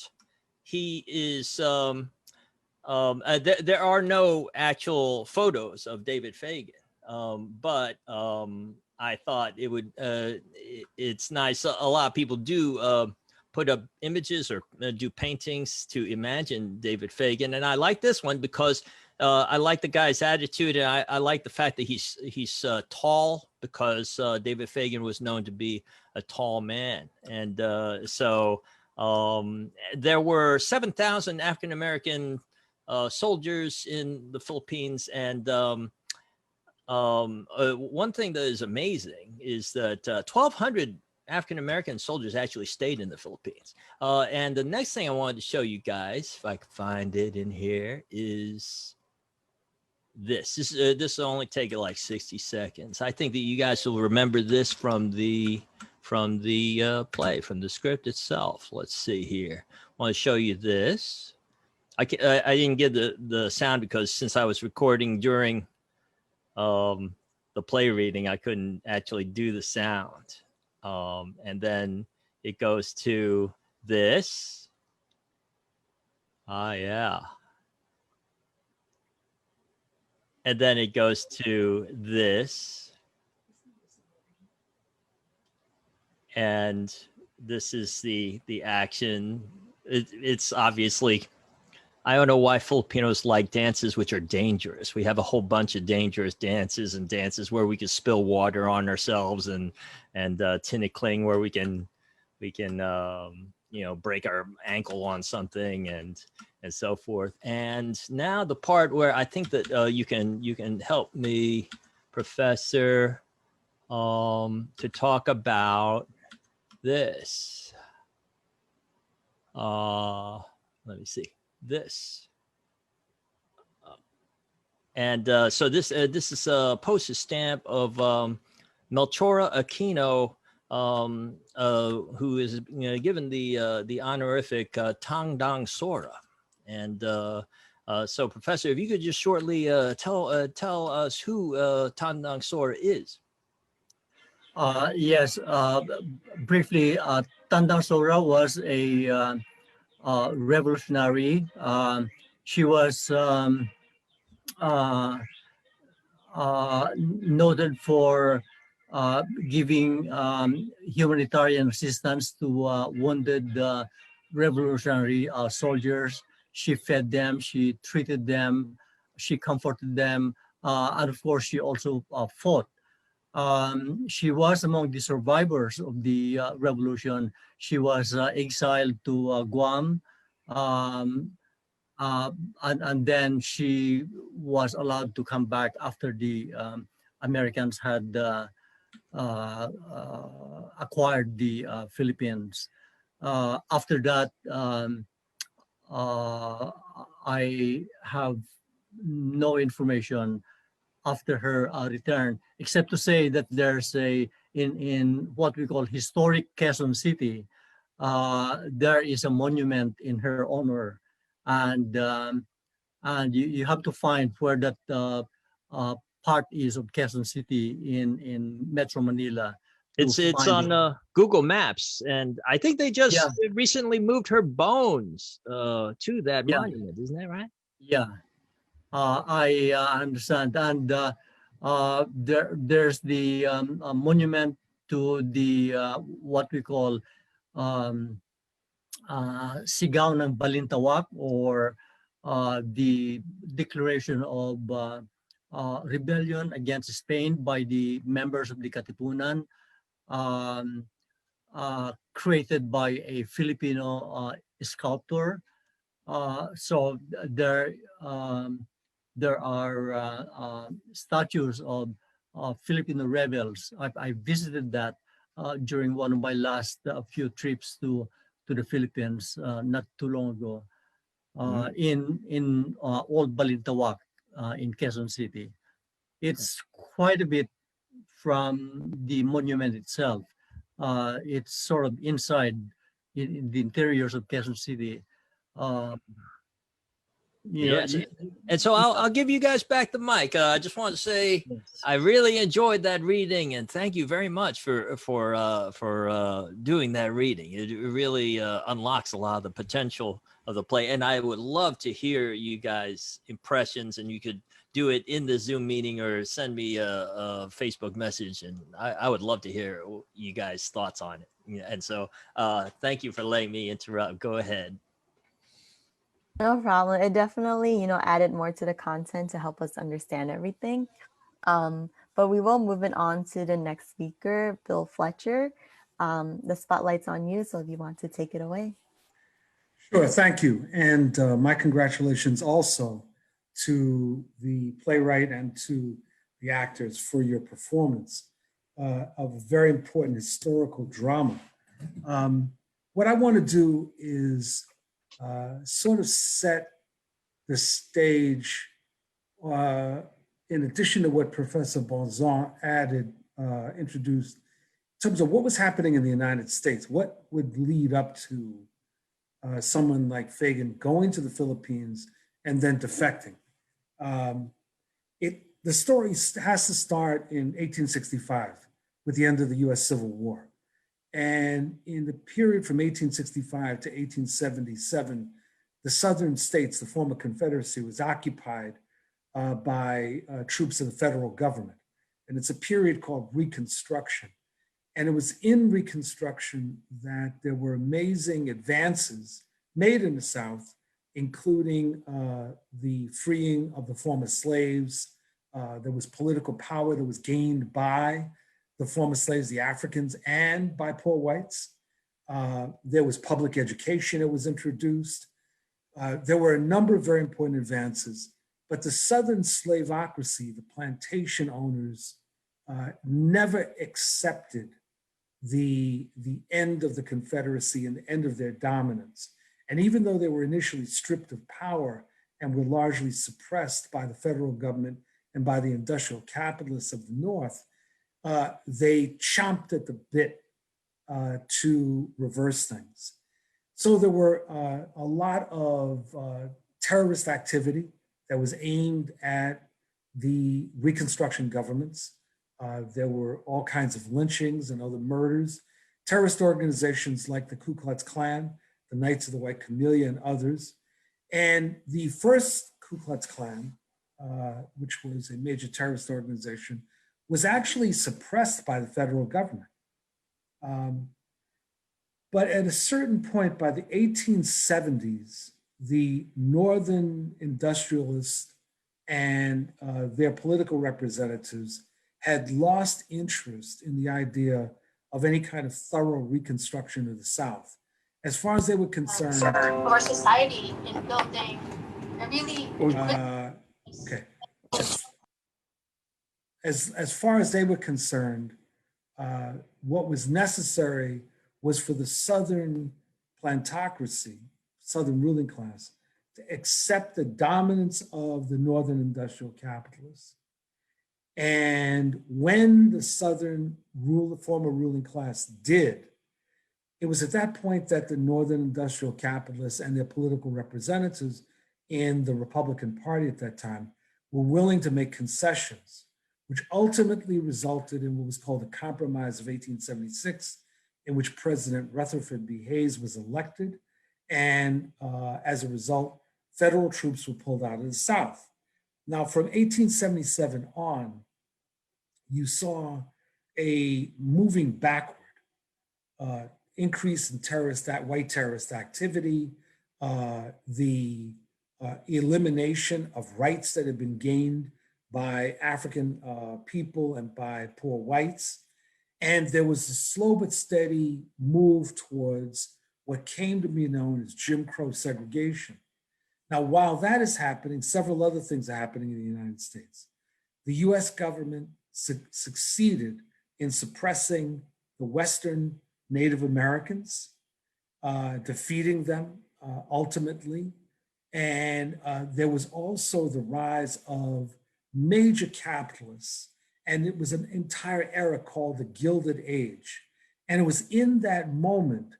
he is. There are no actual photos of David Fagen, but I thought it would. It's nice. A lot of people do put up images or do paintings to imagine David Fagen, and I like this one because I like the guy's attitude, and I like the fact that he's tall, because David Fagen was known to be a tall man, and so there were 7,000 African American soldiers in the Philippines, and one thing that is amazing is that 1,200 African American soldiers actually stayed in the Philippines. And the next thing I wanted to show you guys, if I can find it in here, is this. This will only take like 60 seconds. I think that you guys will remember this from the play, from the script itself. Let's see here. I want to show you this. I didn't get the sound because since I was recording during the play reading, I couldn't actually do the sound. And then it goes to this. Yeah. And then it goes to this. And this is the action. It's obviously, I don't know why Filipinos like dances which are dangerous. We have a whole bunch of dangerous dances, and dances where we can spill water on ourselves, and tinikling where we can break our ankle on something, and so forth. And now the part where I think that you can help me, Professor, to talk about this. Let me see. This and so this is a postage stamp of Melchora Aquino, who is given the honorific Tangdang Sora. And so, Professor, if you could just shortly tell us who Tangdang Sora is. Yes, briefly, Tangdang Sora was a revolutionary. She was noted for giving humanitarian assistance to wounded revolutionary soldiers. She fed them, she treated them, she comforted them, and of course, she also fought. She was among the survivors of the revolution. She was exiled to Guam, um, and then she was allowed to come back after the Americans had acquired the Philippines. After that, I have no information after her return, except to say that there's in what we call historic Quezon City, there is a monument in her honor, and you have to find where that part is of Quezon City in Metro Manila. It's on Google Maps, and I think they just recently moved her bones to that monument. Isn't that right? Yeah, I understand, and there's the monument to the what we call Sigaw ng Balintawak, or the declaration of rebellion against Spain by the members of the Katipunan, created by a Filipino sculptor. So there are statues of Filipino rebels. I visited that during one of my last few trips to the Philippines not too long ago, in Old Balintawak in Quezon City. It's quite a bit from the monument itself. It's sort of inside in the interiors of Quezon City. Yes, and so I'll give you guys back the mic. I just want to say I really enjoyed that reading, and thank you very much for doing that reading. It really unlocks a lot of the potential of the play, and I would love to hear you guys' impressions. And you could do it in the Zoom meeting or send me a Facebook message, and I would love to hear you guys' thoughts on it. And so thank you for letting me interrupt. Go ahead. No problem. It definitely, added more to the content to help us understand everything. But we will move it on to the next speaker, Bill Fletcher. The spotlight's on you, so if you want to take it away. Sure, thank you. And my congratulations also to the playwright and to the actors for your performance of a very important historical drama. What I want to do is sort of set the stage in addition to what Professor Bonzon introduced in terms of what was happening in the United States, what would lead up to someone like Fagen going to the Philippines and then defecting. The story has to start in 1865 with the end of the US Civil War. And in the period from 1865 to 1877, the southern states, the former Confederacy, was occupied by troops of the federal government. And it's a period called Reconstruction. And it was in Reconstruction that there were amazing advances made in the South, including the freeing of the former slaves. There was political power that was gained by the former slaves, the Africans, and by poor whites. There was public education that was introduced. There were a number of very important advances, but the Southern slavocracy, the plantation owners, never accepted the end of the Confederacy and the end of their dominance. And even though they were initially stripped of power and were largely suppressed by the federal government and by the industrial capitalists of the North, they chomped at the bit to reverse things. So there were a lot of terrorist activity that was aimed at the Reconstruction governments. There were all kinds of lynchings and other murders. Terrorist organizations like the Ku Klux Klan the Knights of the White Camellia and others. And the first Ku Klux Klan, which was a major terrorist organization, was actually suppressed by the federal government. But at a certain point, by the 1870s, the Northern industrialists and their political representatives had lost interest in the idea of any kind of thorough reconstruction of the South. As far as they were concerned, of our society in building a really okay. As far as they were concerned, what was necessary was for the Southern plantocracy, Southern ruling class, to accept the dominance of the Northern industrial capitalists. And when the Southern former ruling class did, it was at that point that the Northern industrial capitalists and their political representatives in the Republican Party at that time were willing to make concessions, which ultimately resulted in what was called the Compromise of 1876, in which President Rutherford B. Hayes was elected. And as a result, federal troops were pulled out of the South. Now, from 1877 on, you saw a moving backward, increase in white terrorist activity, the elimination of rights that had been gained by African people and by poor whites. And there was a slow but steady move towards what came to be known as Jim Crow segregation. Now, while that is happening, several other things are happening in the United States. The US government succeeded in suppressing the Western Native Americans, defeating them ultimately. And there was also the rise of major capitalists. And it was an entire era called the Gilded Age. And it was in that moment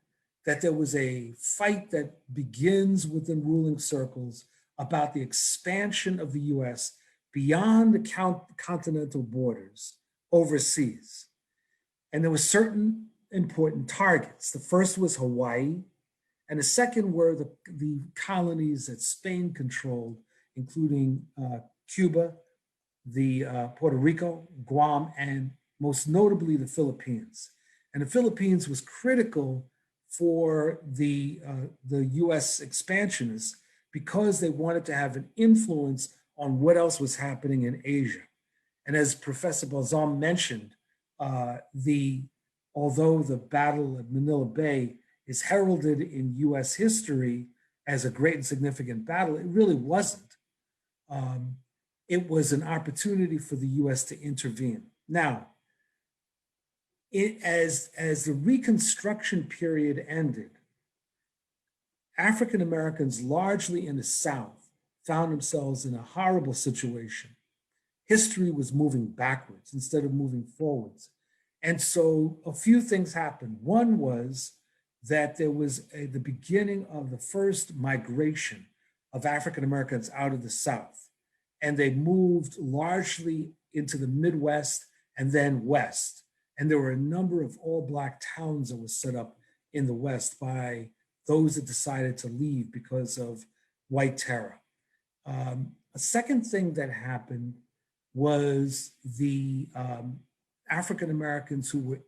that there was a fight that begins within ruling circles about the expansion of the US beyond the continental borders overseas. And there were certain important targets. The first was Hawaii, and the second were the colonies that Spain controlled, including Cuba, Puerto Rico, Guam, and most notably the Philippines. And the Philippines was critical for the US expansionists because they wanted to have an influence on what else was happening in Asia. And as Professor Balzam mentioned, although the Battle of Manila Bay is heralded in US history as a great and significant battle, it really wasn't. It was an opportunity for the US to intervene. Now, as the Reconstruction period ended, African Americans largely in the South found themselves in a horrible situation. History was moving backwards instead of moving forwards. And so a few things happened. One was that there was the beginning of the first migration of African Americans out of the South. And they moved largely into the Midwest and then West. And there were a number of all Black towns that were set up in the West by those that decided to leave because of white terror. A second thing that happened was the African Americans who were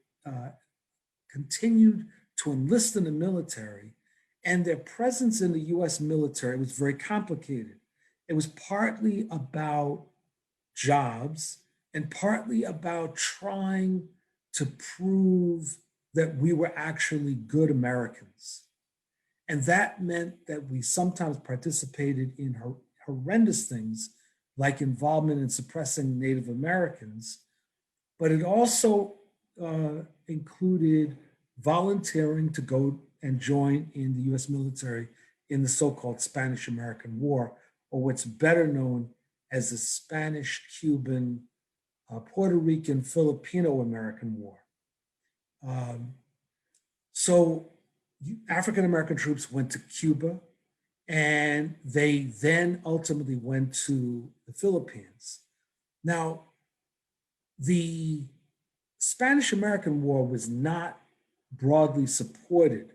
continued to enlist in the military, and their presence in the US military was very complicated. It was partly about jobs and partly about trying to prove that we were actually good Americans. And that meant that we sometimes participated in horrendous things like involvement in suppressing Native Americans, but it also included volunteering to go and join in the US military in the so-called Spanish-American War, or what's better known as the Spanish-Cuban, Puerto Rican, Filipino American War. So African-American troops went to Cuba, and they then ultimately went to the Philippines. Now, the Spanish-American War was not broadly supported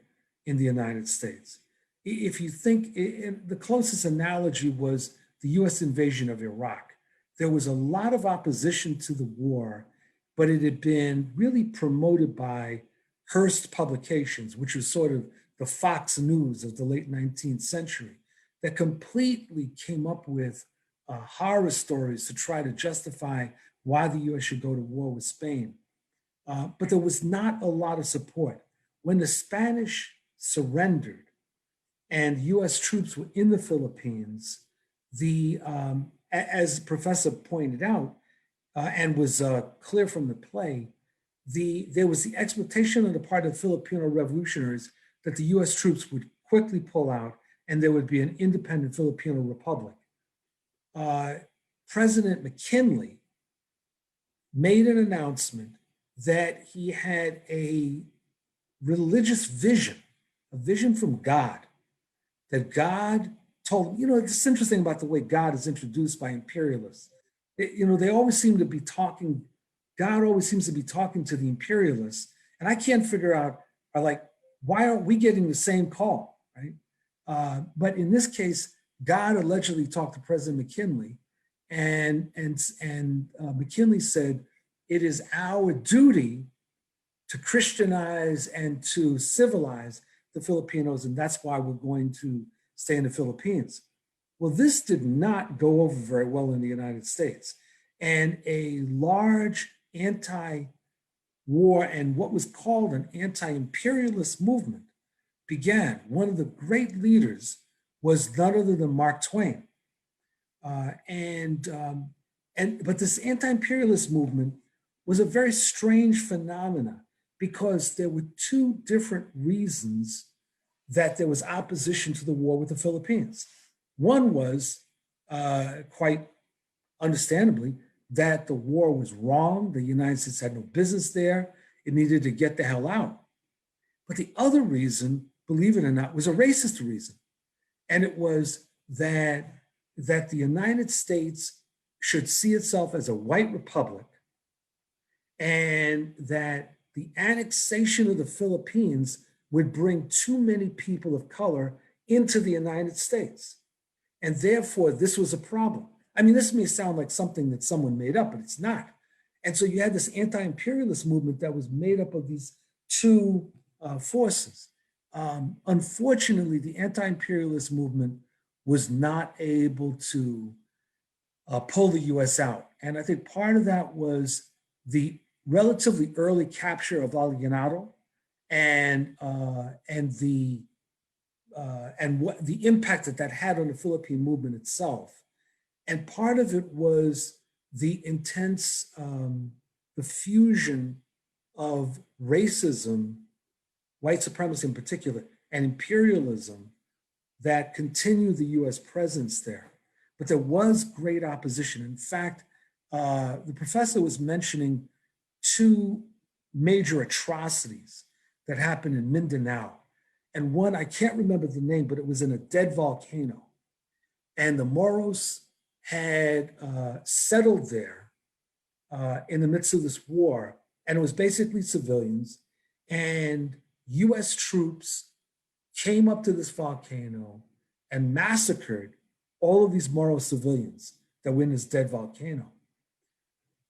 in the United States. If you think, the closest analogy was the US invasion of Iraq. There was a lot of opposition to the war, but it had been really promoted by Hearst Publications, which was sort of the Fox News of the late 19th century, that completely came up with horror stories to try to justify why the US should go to war with Spain. But there was not a lot of support. When the Spanish surrendered and US troops were in the Philippines, as the professor pointed out, and was clear from the play, there was the expectation on the part of the Filipino revolutionaries that the US troops would quickly pull out and there would be an independent Filipino republic. President McKinley made an announcement that he had a religious vision, a vision from God, that God told him. It's interesting about the way God is introduced by imperialists. They always seem to be talking, God always seems to be talking to the imperialists. And I can't figure out, why aren't we getting the same call, right? But in this case, God allegedly talked to President McKinley, and McKinley said, it is our duty to Christianize and to civilize the Filipinos, and that's why we're going to stay in the Philippines. Well, this did not go over very well in the United States, and a large anti-war and what was called an anti-imperialist movement began. One of the great leaders was none other than Mark Twain. But this anti-imperialist movement was a very strange phenomena because there were two different reasons that there was opposition to the war with the Philippines. One was, quite understandably, that the war was wrong. The United States had no business there. It needed to get the hell out. But the other reason, believe it or not, was a racist reason. And it was that the United States should see itself as a white republic, and that the annexation of the Philippines would bring too many people of color into the United States. And therefore, this was a problem. I mean, this may sound like something that someone made up, but it's not. And so you had this anti-imperialist movement that was made up of these two forces. Unfortunately, the anti-imperialist movement was not able to pull the US out. And I think part of that was the relatively early capture of Alienado and the impact that had on the Philippine movement itself. And part of it was the intense, the fusion of racism, white supremacy in particular, and imperialism that continued the US presence there. But there was great opposition. In fact, the professor was mentioning two major atrocities that happened in Mindanao. And one, I can't remember the name, but it was in a dead volcano. And the Moros had settled there in the midst of this war. And it was basically civilians. And US troops came up to this volcano and massacred all of these Moro civilians that were in this dead volcano.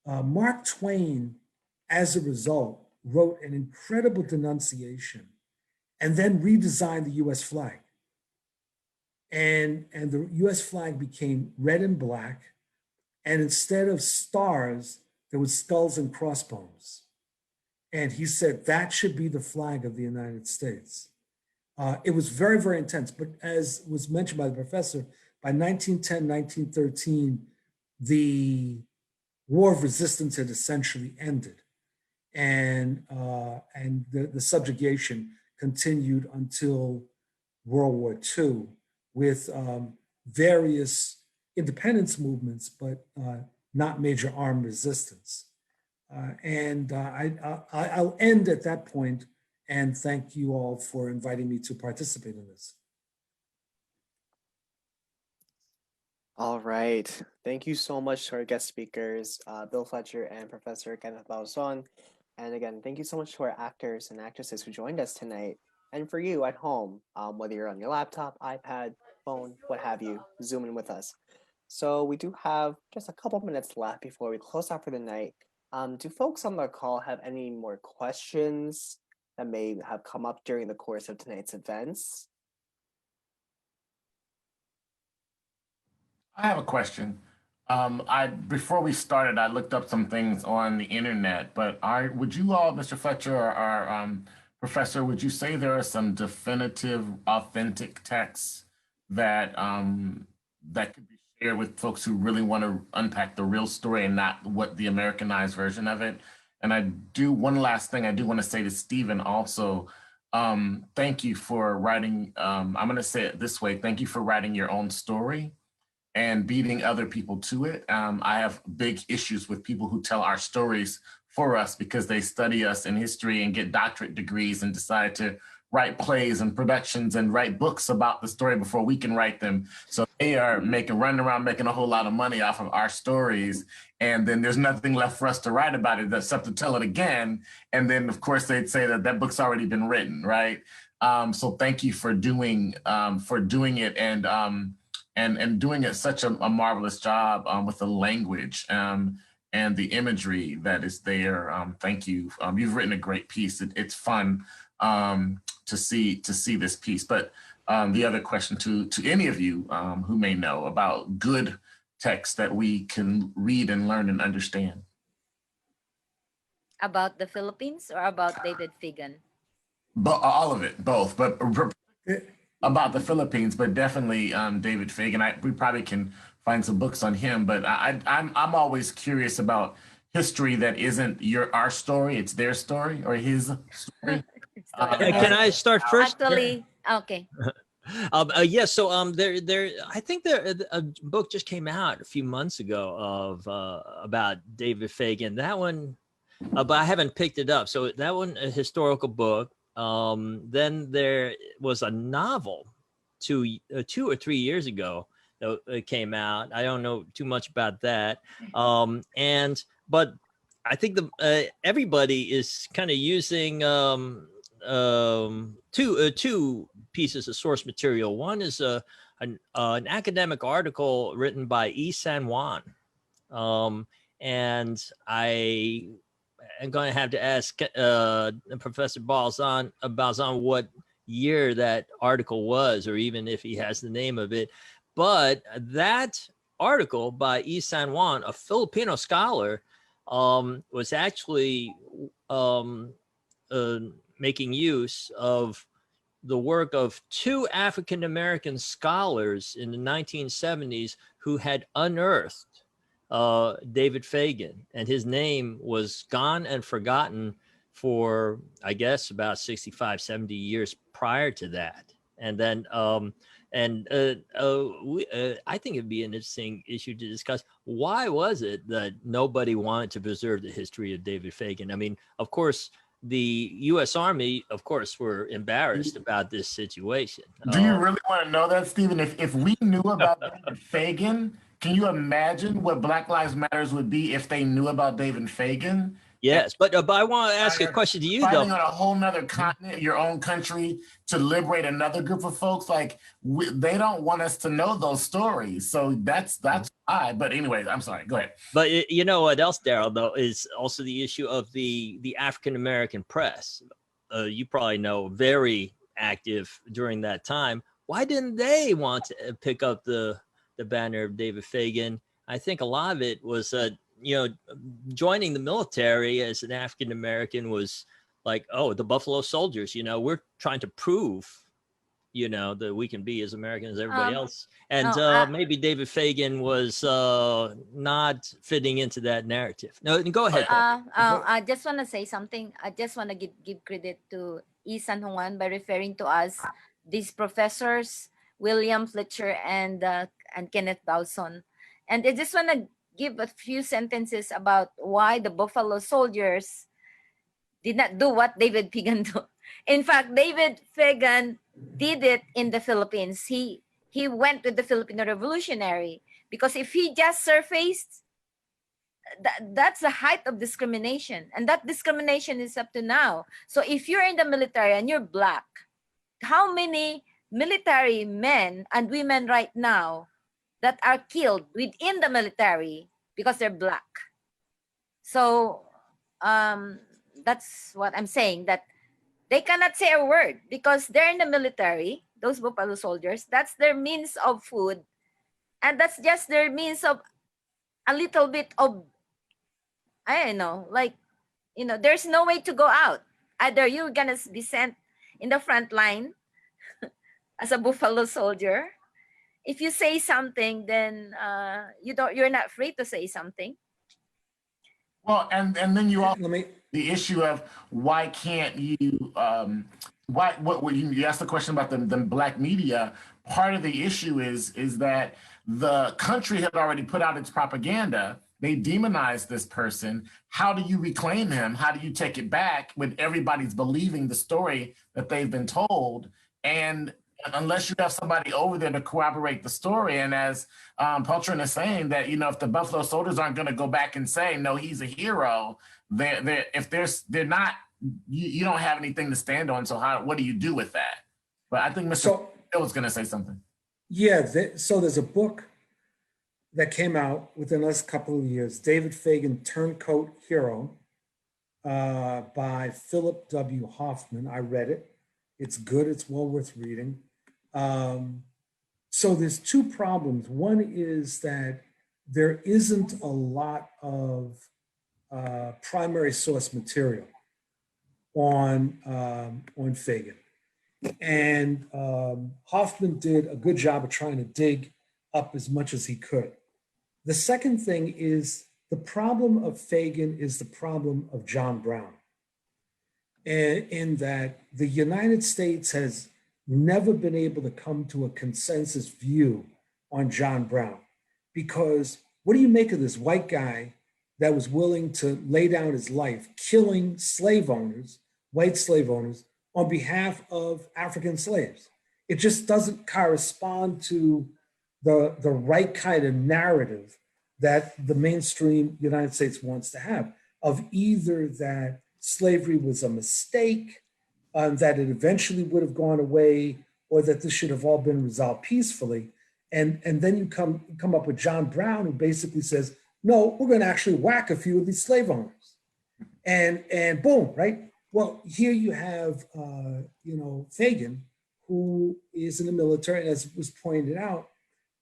Mark Twain, as a result, wrote an incredible denunciation and then redesigned the US flag. And the US flag became red and black. And instead of stars, there was skulls and crossbones. And he said that should be the flag of the United States. It was very, very intense. But as was mentioned by the professor, by 1910, 1913, the War of Resistance had essentially ended. And the subjugation continued until World War II with various independence movements, but not major armed resistance. I'll end at that point and thank you all for inviting me to participate in this. All right. Thank you so much to our guest speakers, Bill Fletcher and Professor Kenneth Bauzon. And again, thank you so much to our actors and actresses who joined us tonight. And for you at home, whether you're on your laptop, iPad, phone, what have you, zoom in with us. So we do have just a couple minutes left before we close out for the night. Do folks on the call have any more questions that may have come up during the course of tonight's events? I have a question. I before we started, I looked up some things on the internet, but would you all, Mr. Fletcher or Professor, would you say there are some definitive, authentic texts that that could be shared with folks who really want to unpack the real story and not what the Americanized version of it? And one last thing I do want to say to Stephen also. Thank you for writing. I'm going to say it this way. Thank you for writing your own story and beating other people to it. I have big issues with people who tell our stories for us because they study us in history and get doctorate degrees and decide to write plays and productions and write books about the story before we can write them. So they are running around making a whole lot of money off of our stories. And then there's nothing left for us to write about it except to tell it again. And then of course they'd say that that book's already been written, right? So thank you for doing it and doing it such a marvelous job with the language and the imagery that is there. Thank you. You've written a great piece. It's fun to see this piece. But the other question to any of you who may know about good text that we can read and learn and understand. About the Philippines or about David Fagen? But all of it, both. But about the Philippines, but definitely David Fagen. We probably can find some books on him. But I'm always curious about history that isn't our story; it's their story or his story. Can I start first? Actually, okay. Yes. So I think a book just came out a few months ago of about David Fagen. That one, but I haven't picked it up. So that one, a historical book. Then there was a novel 2 or 3 years ago that it came out. I don't know too much about that. But I think everybody is kind of using two pieces of source material. One is an academic article written by E. San Juan. And I'm going to have to ask Professor Balzan what year that article was, or even if he has the name of it. But that article by E. San Juan, a Filipino scholar, was actually making use of the work of two African American scholars in the 1970s who had unearthed David Fagen, and his name was gone and forgotten for, I guess, about 65, 70 years prior to that. And then, I think it'd be an interesting issue to discuss. Why was it that nobody wanted to preserve the history of David Fagen? I mean, of course, the U.S. Army, of course, were embarrassed about this situation. Do you really want to know that, Stephen? If we knew about David Fagen, can you imagine what Black Lives Matters would be if they knew about David Fagen? Yes, but I want to ask a question to you, though. Fighting on a whole nother continent, your own country, to liberate another group of folks, like they don't want us to know those stories. So that's why. But anyway, I'm sorry. Go ahead. But you know what else, Daryl, though, is also the issue of the African American press. You probably know, very active during that time. Why didn't they want to pick up the banner of David Fagen? I think a lot of it was joining the military as an African American was like, oh, the Buffalo Soldiers, we're trying to prove, that we can be as American as everybody else. And maybe David Fagen was not fitting into that narrative. No, go ahead. I just want to say something. I just want to give credit to E. San Juan by referring to us, these professors, William Fletcher and Kenneth Dawson. And I just want to give a few sentences about why the Buffalo Soldiers did not do what David Fagen did. In fact, David Fagen did it in the Philippines. He went with the Filipino Revolutionary, because if he just surfaced, that's the height of discrimination. And that discrimination is up to now. So if you're in the military and you're Black, how many military men and women right now that are killed within the military because they're black. So that's what I'm saying, that they cannot say a word because they're in the military, those buffalo soldiers. That's their means of food. And that's just their means of a little bit of, I don't know, like, you know, there's no way to go out. Either you're going to be sent in the front line as a buffalo soldier. If you say something, then you're not free to say something. Well, and then you also the issue of why can't you what you asked the question about the black media. Part of the issue is that the country had already put out its propaganda. They demonized this person. How do you reclaim him? How do you take it back when everybody's believing the story that they've been told? And unless you have somebody over there to corroborate the story, and as Peltrin is saying, that, you know, if the Buffalo Soldiers aren't going to go back and say, no, he's a hero, they're not, you don't have anything to stand on. So what do you do with that? But I think Mr. Bill was going to say something. Yeah, so there's a book that came out within the last couple of years, David Fagen, Turncoat Hero, by Philip W. Hoffman. I read it. It's good. It's well worth reading. So there's two problems. One is that there isn't a lot of primary source material on Fagen. And Hoffman did a good job of trying to dig up as much as he could. The second thing is the problem of Fagen is the problem of John Brown. And in that the United States has never been able to come to a consensus view on John Brown. Because what do you make of this white guy that was willing to lay down his life killing slave owners, white slave owners, on behalf of African slaves? It just doesn't correspond to the right kind of narrative that the mainstream United States wants to have, of either that slavery was a mistake, that it eventually would have gone away, or that this should have all been resolved peacefully. And then you come up with John Brown, who basically says, no, we're going to actually whack a few of these slave owners. And boom, right? Well, here you have, Fagen, who is in the military, and as was pointed out,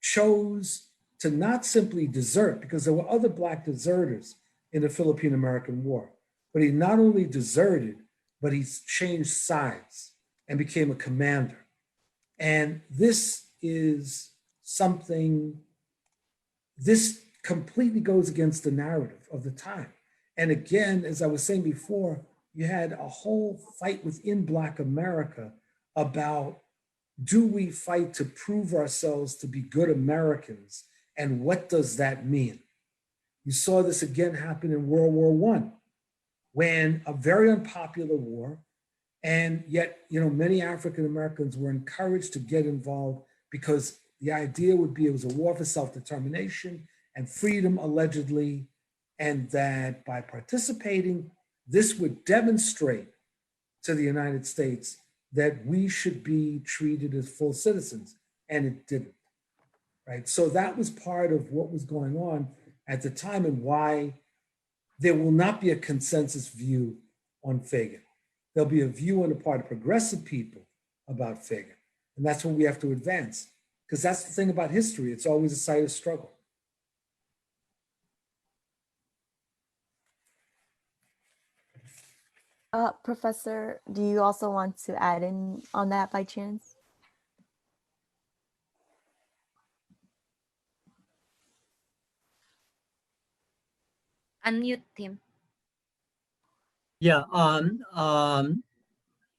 chose to not simply desert, because there were other Black deserters in the Philippine American War, but he not only deserted, but he changed sides and became a commander. And this is something, this completely goes against the narrative of the time. And again, as I was saying before, you had a whole fight within Black America about, do we fight to prove ourselves to be good Americans? And what does that mean? You saw this again happen in World War I, when a very unpopular war, and yet, many African Americans were encouraged to get involved because the idea would be it was a war for self-determination and freedom, allegedly, and that by participating, this would demonstrate to the United States that we should be treated as full citizens, and it didn't, right? So that was part of what was going on at the time, and why there will not be a consensus view on Fagen. There'll be a view on the part of progressive people about Fagen, and that's what we have to advance, because that's the thing about history. It's always a site of struggle. Professor, do you also want to add in on that by chance? Unmute him. Yeah,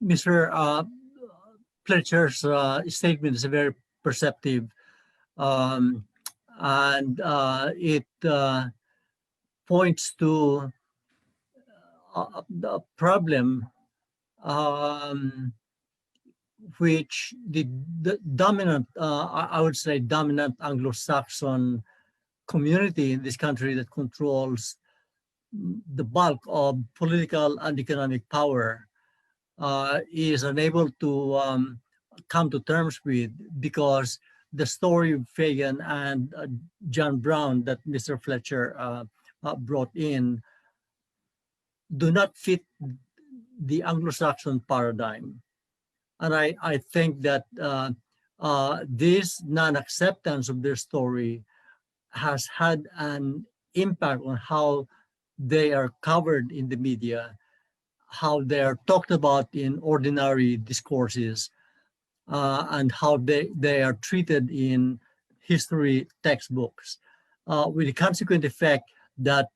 Mr. Fletcher's statement is very perceptive, and it points to the problem which the dominant, I would say, dominant Anglo-Saxon community in this country that controls the bulk of political and economic power is unable to come to terms with, because the story of Fagen and John Brown that Mr. Fletcher brought in do not fit the Anglo-Saxon paradigm. And I think that this non-acceptance of their story has had an impact on how they are covered in the media, how they are talked about in ordinary discourses, and how they are treated in history textbooks, with the consequent effect that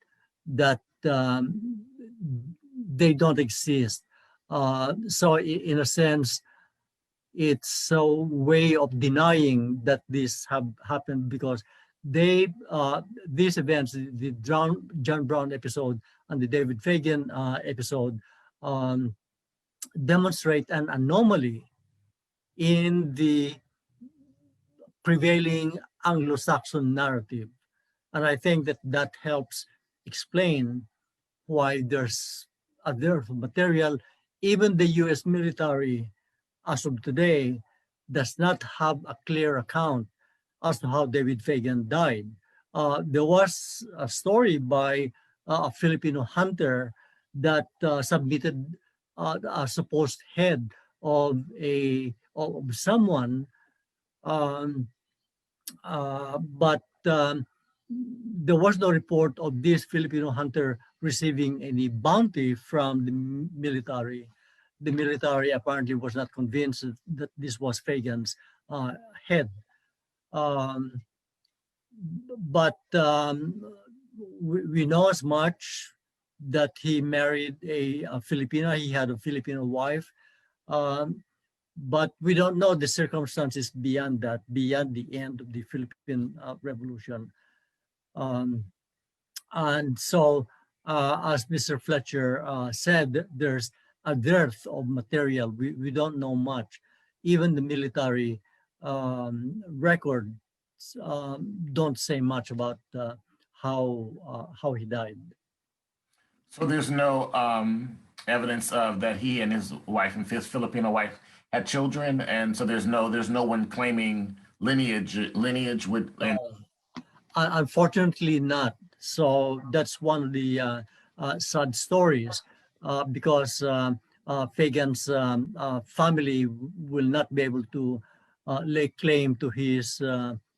they don't exist. So in a sense, it's a way of denying that this have happened, because these events, the John Brown episode and the David Fagen episode, demonstrate an anomaly in the prevailing Anglo-Saxon narrative. And I think that helps explain why there's a dearth of material. Even the US military, as of today, does not have a clear account as to how David Fagen died. There was a story by a Filipino hunter that submitted a supposed head of someone, but there was no report of this Filipino hunter receiving any bounty from the military. The military apparently was not convinced that this was Fagen's head. But we know as much that he married a Filipina. He had a Filipino wife. But we don't know the circumstances beyond that, beyond the end of the Philippine Revolution. And so, as Mr. Fletcher said, there's a dearth of material. We don't know much. Even the military records don't say much about how he died. So there's no evidence of that he and his wife and his Filipino wife had children, and so there's no one claiming lineage with. Unfortunately, not. So that's one of the sad stories, because Fagen's family will not be able to lay claim to his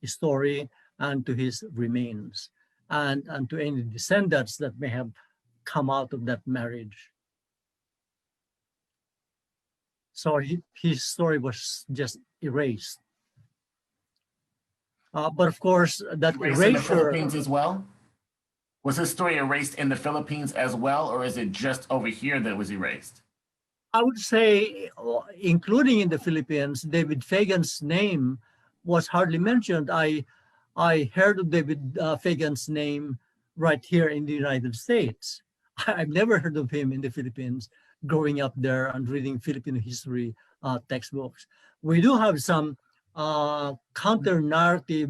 story and to his remains, and to any descendants that may have come out of that marriage. So his story was just erased. But of course, that erased erasure. In the Philippines as well? Was his story erased in the Philippines as well, or is it just over here that was erased? I would say, including in the Philippines, David Fagen's name was hardly mentioned. I heard of David Fagen's name right here in the United States. I've never heard of him in the Philippines, growing up there and reading Filipino history textbooks. We do have some counter-narrative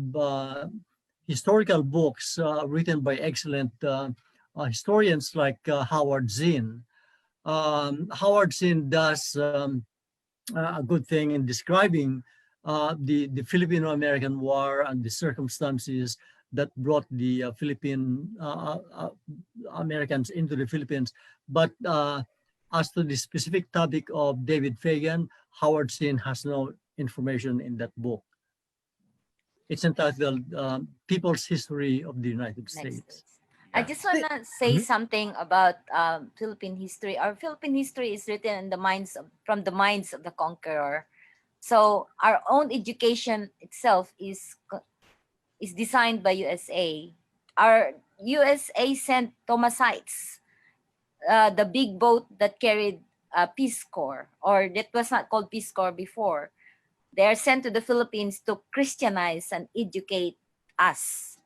historical books written by excellent historians like Howard Zinn. Howard Zinn does a good thing in describing the Filipino American War and the circumstances that brought the Philippine Americans into the Philippines. But as to the specific topic of David Fagen, Howard Zinn has no information in that book. It's entitled People's History of the United States. I just want to say something about Philippine history. Our Philippine history is written in from the minds of the conqueror. So our own education itself is designed by USA. Our USA sent Thomasites, the big boat that carried Peace Corps, or that was not called Peace Corps before. They are sent to the Philippines to Christianize and educate us,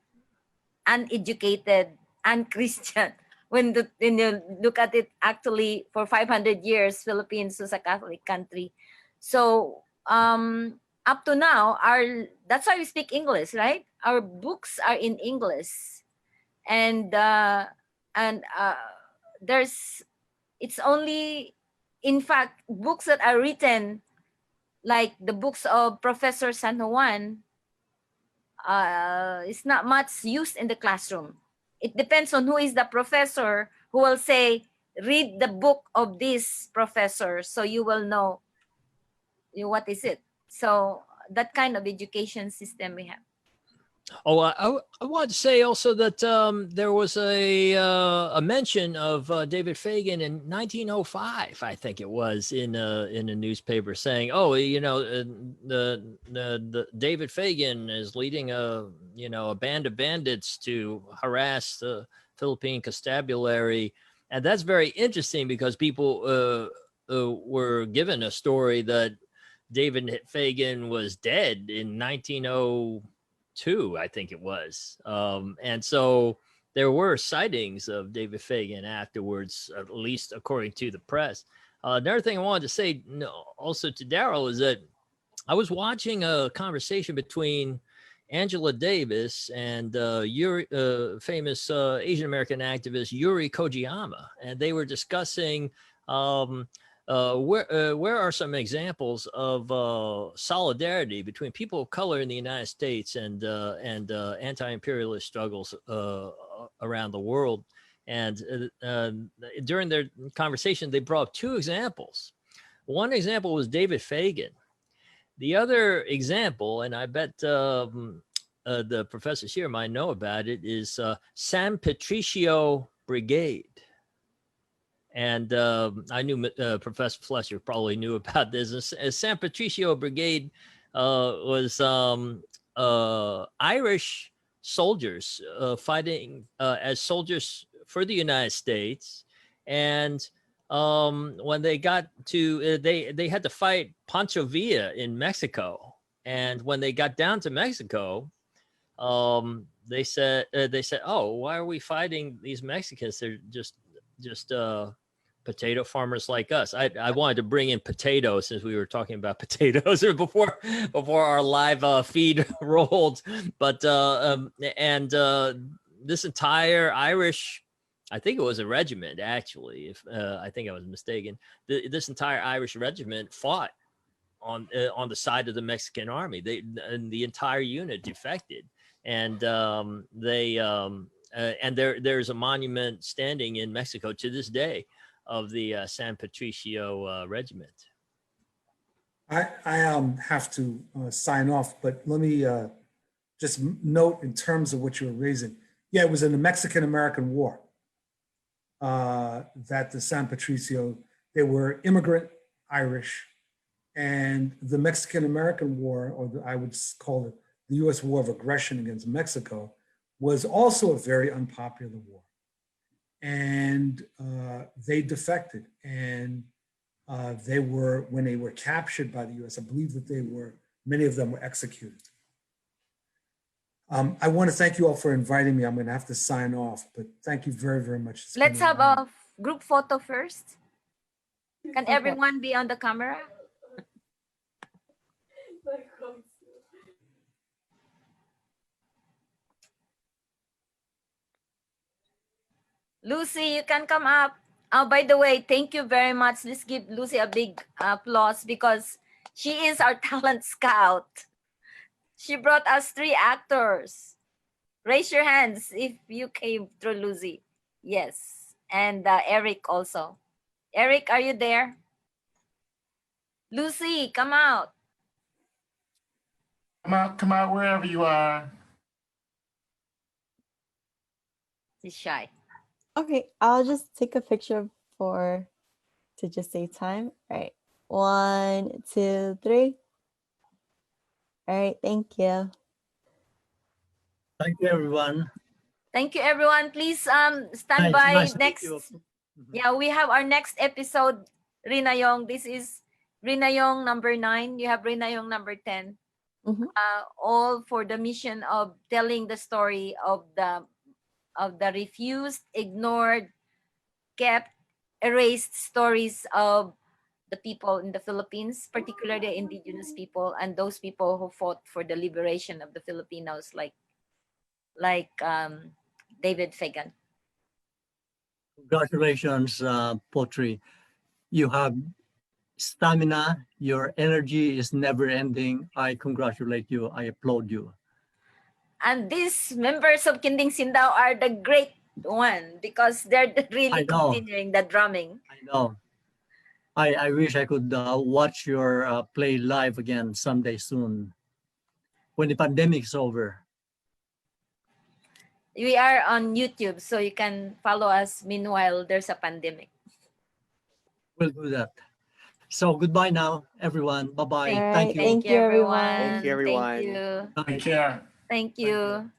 uneducated, unchristian. When you look at it, actually, for 500 years, Philippines was a Catholic country. So up to now, that's why we speak English, right? Our books are in English, and it's only, in fact, books that are written like the books of Professor San Juan, is not much used in the classroom. It depends on who is the professor who will say, read the book of this professor so you will know what is it. So that kind of education system we have. Oh, I want to say also that there was a mention of David Fagen in 1905, I think it was, in a newspaper saying, "Oh, you know, the David Fagen is leading a band of bandits to harass the Philippine constabulary," and that's very interesting because people were given a story that David Fagen was dead in 1902, I think it was. And so there were sightings of David Fagen afterwards, at least according to the press. Another thing I wanted to say also to Daryl is that I was watching a conversation between Angela Davis and famous Asian American activist Yuri Kojiyama, and they were discussing where are some examples of solidarity between people of color in the United States and anti-imperialist struggles around the world. And during their conversation, they brought up two examples. One example was David Fagen. The other example, and I bet the professors here might know about it, is San Patricio Brigade. And I knew Professor Fletcher probably knew about this. San Patricio Brigade was Irish soldiers fighting as soldiers for the United States. And when they got to, they had to fight Pancho Villa in Mexico. And when they got down to Mexico, they said, "Oh, why are we fighting these Mexicans? They're just potato farmers like us." I wanted to bring in potatoes since we were talking about potatoes before our live feed rolled. But this entire Irish, I think it was a regiment actually, if I think I was mistaken, this entire Irish regiment fought on the side of the Mexican army. And the entire unit defected, and there's a monument standing in Mexico to this day of the San Patricio Regiment. I have to sign off, but let me just note in terms of what you were raising. Yeah, it was in the Mexican-American War that the San Patricio, they were immigrant Irish, and the Mexican-American War, or I would call it the U.S. War of Aggression against Mexico, was also a very unpopular war. And they defected, and they were, when they were captured by the U.S., I believe that many of them were executed. I want to thank you all for inviting me. I'm going to have to sign off, but thank you very, very much. Let's have a group photo first. Can everyone be on the camera? Lucy, you can come up. Oh, by the way, thank you very much. Let's give Lucy a big applause because she is our talent scout. She brought us 3 actors. Raise your hands if you came through Lucy. Yes. And Eric also. Eric, are you there? Lucy, come out. Come out wherever you are. She's shy. Okay, I'll just take a picture to just save time. All right. 1, 2, 3. All right, thank you. Thank you, everyone. Thank you, everyone. Please stand by nice next. Yeah, we have our next episode, Rina Yong. This is Rina Yong number 9. You have Rina Yong number 10. All for the mission of telling the story of the refused, ignored, kept, erased stories of the people in the Philippines, particularly the indigenous people and those people who fought for the liberation of the Filipinos, like David Fagen. Congratulations, Potri. You have stamina, your energy is never ending. I congratulate you. I applaud you. And these members of Kinding Sindaw are the great one because they're really continuing the drumming. I know. I wish I could watch your play live again someday soon when the pandemic is over. We are on YouTube, so you can follow us meanwhile there's a pandemic. We'll do that. So goodbye now, everyone. Bye-bye. All right, Thank you. Thank you, everyone. Thank you, everyone. Thank you. Take care. Thank you.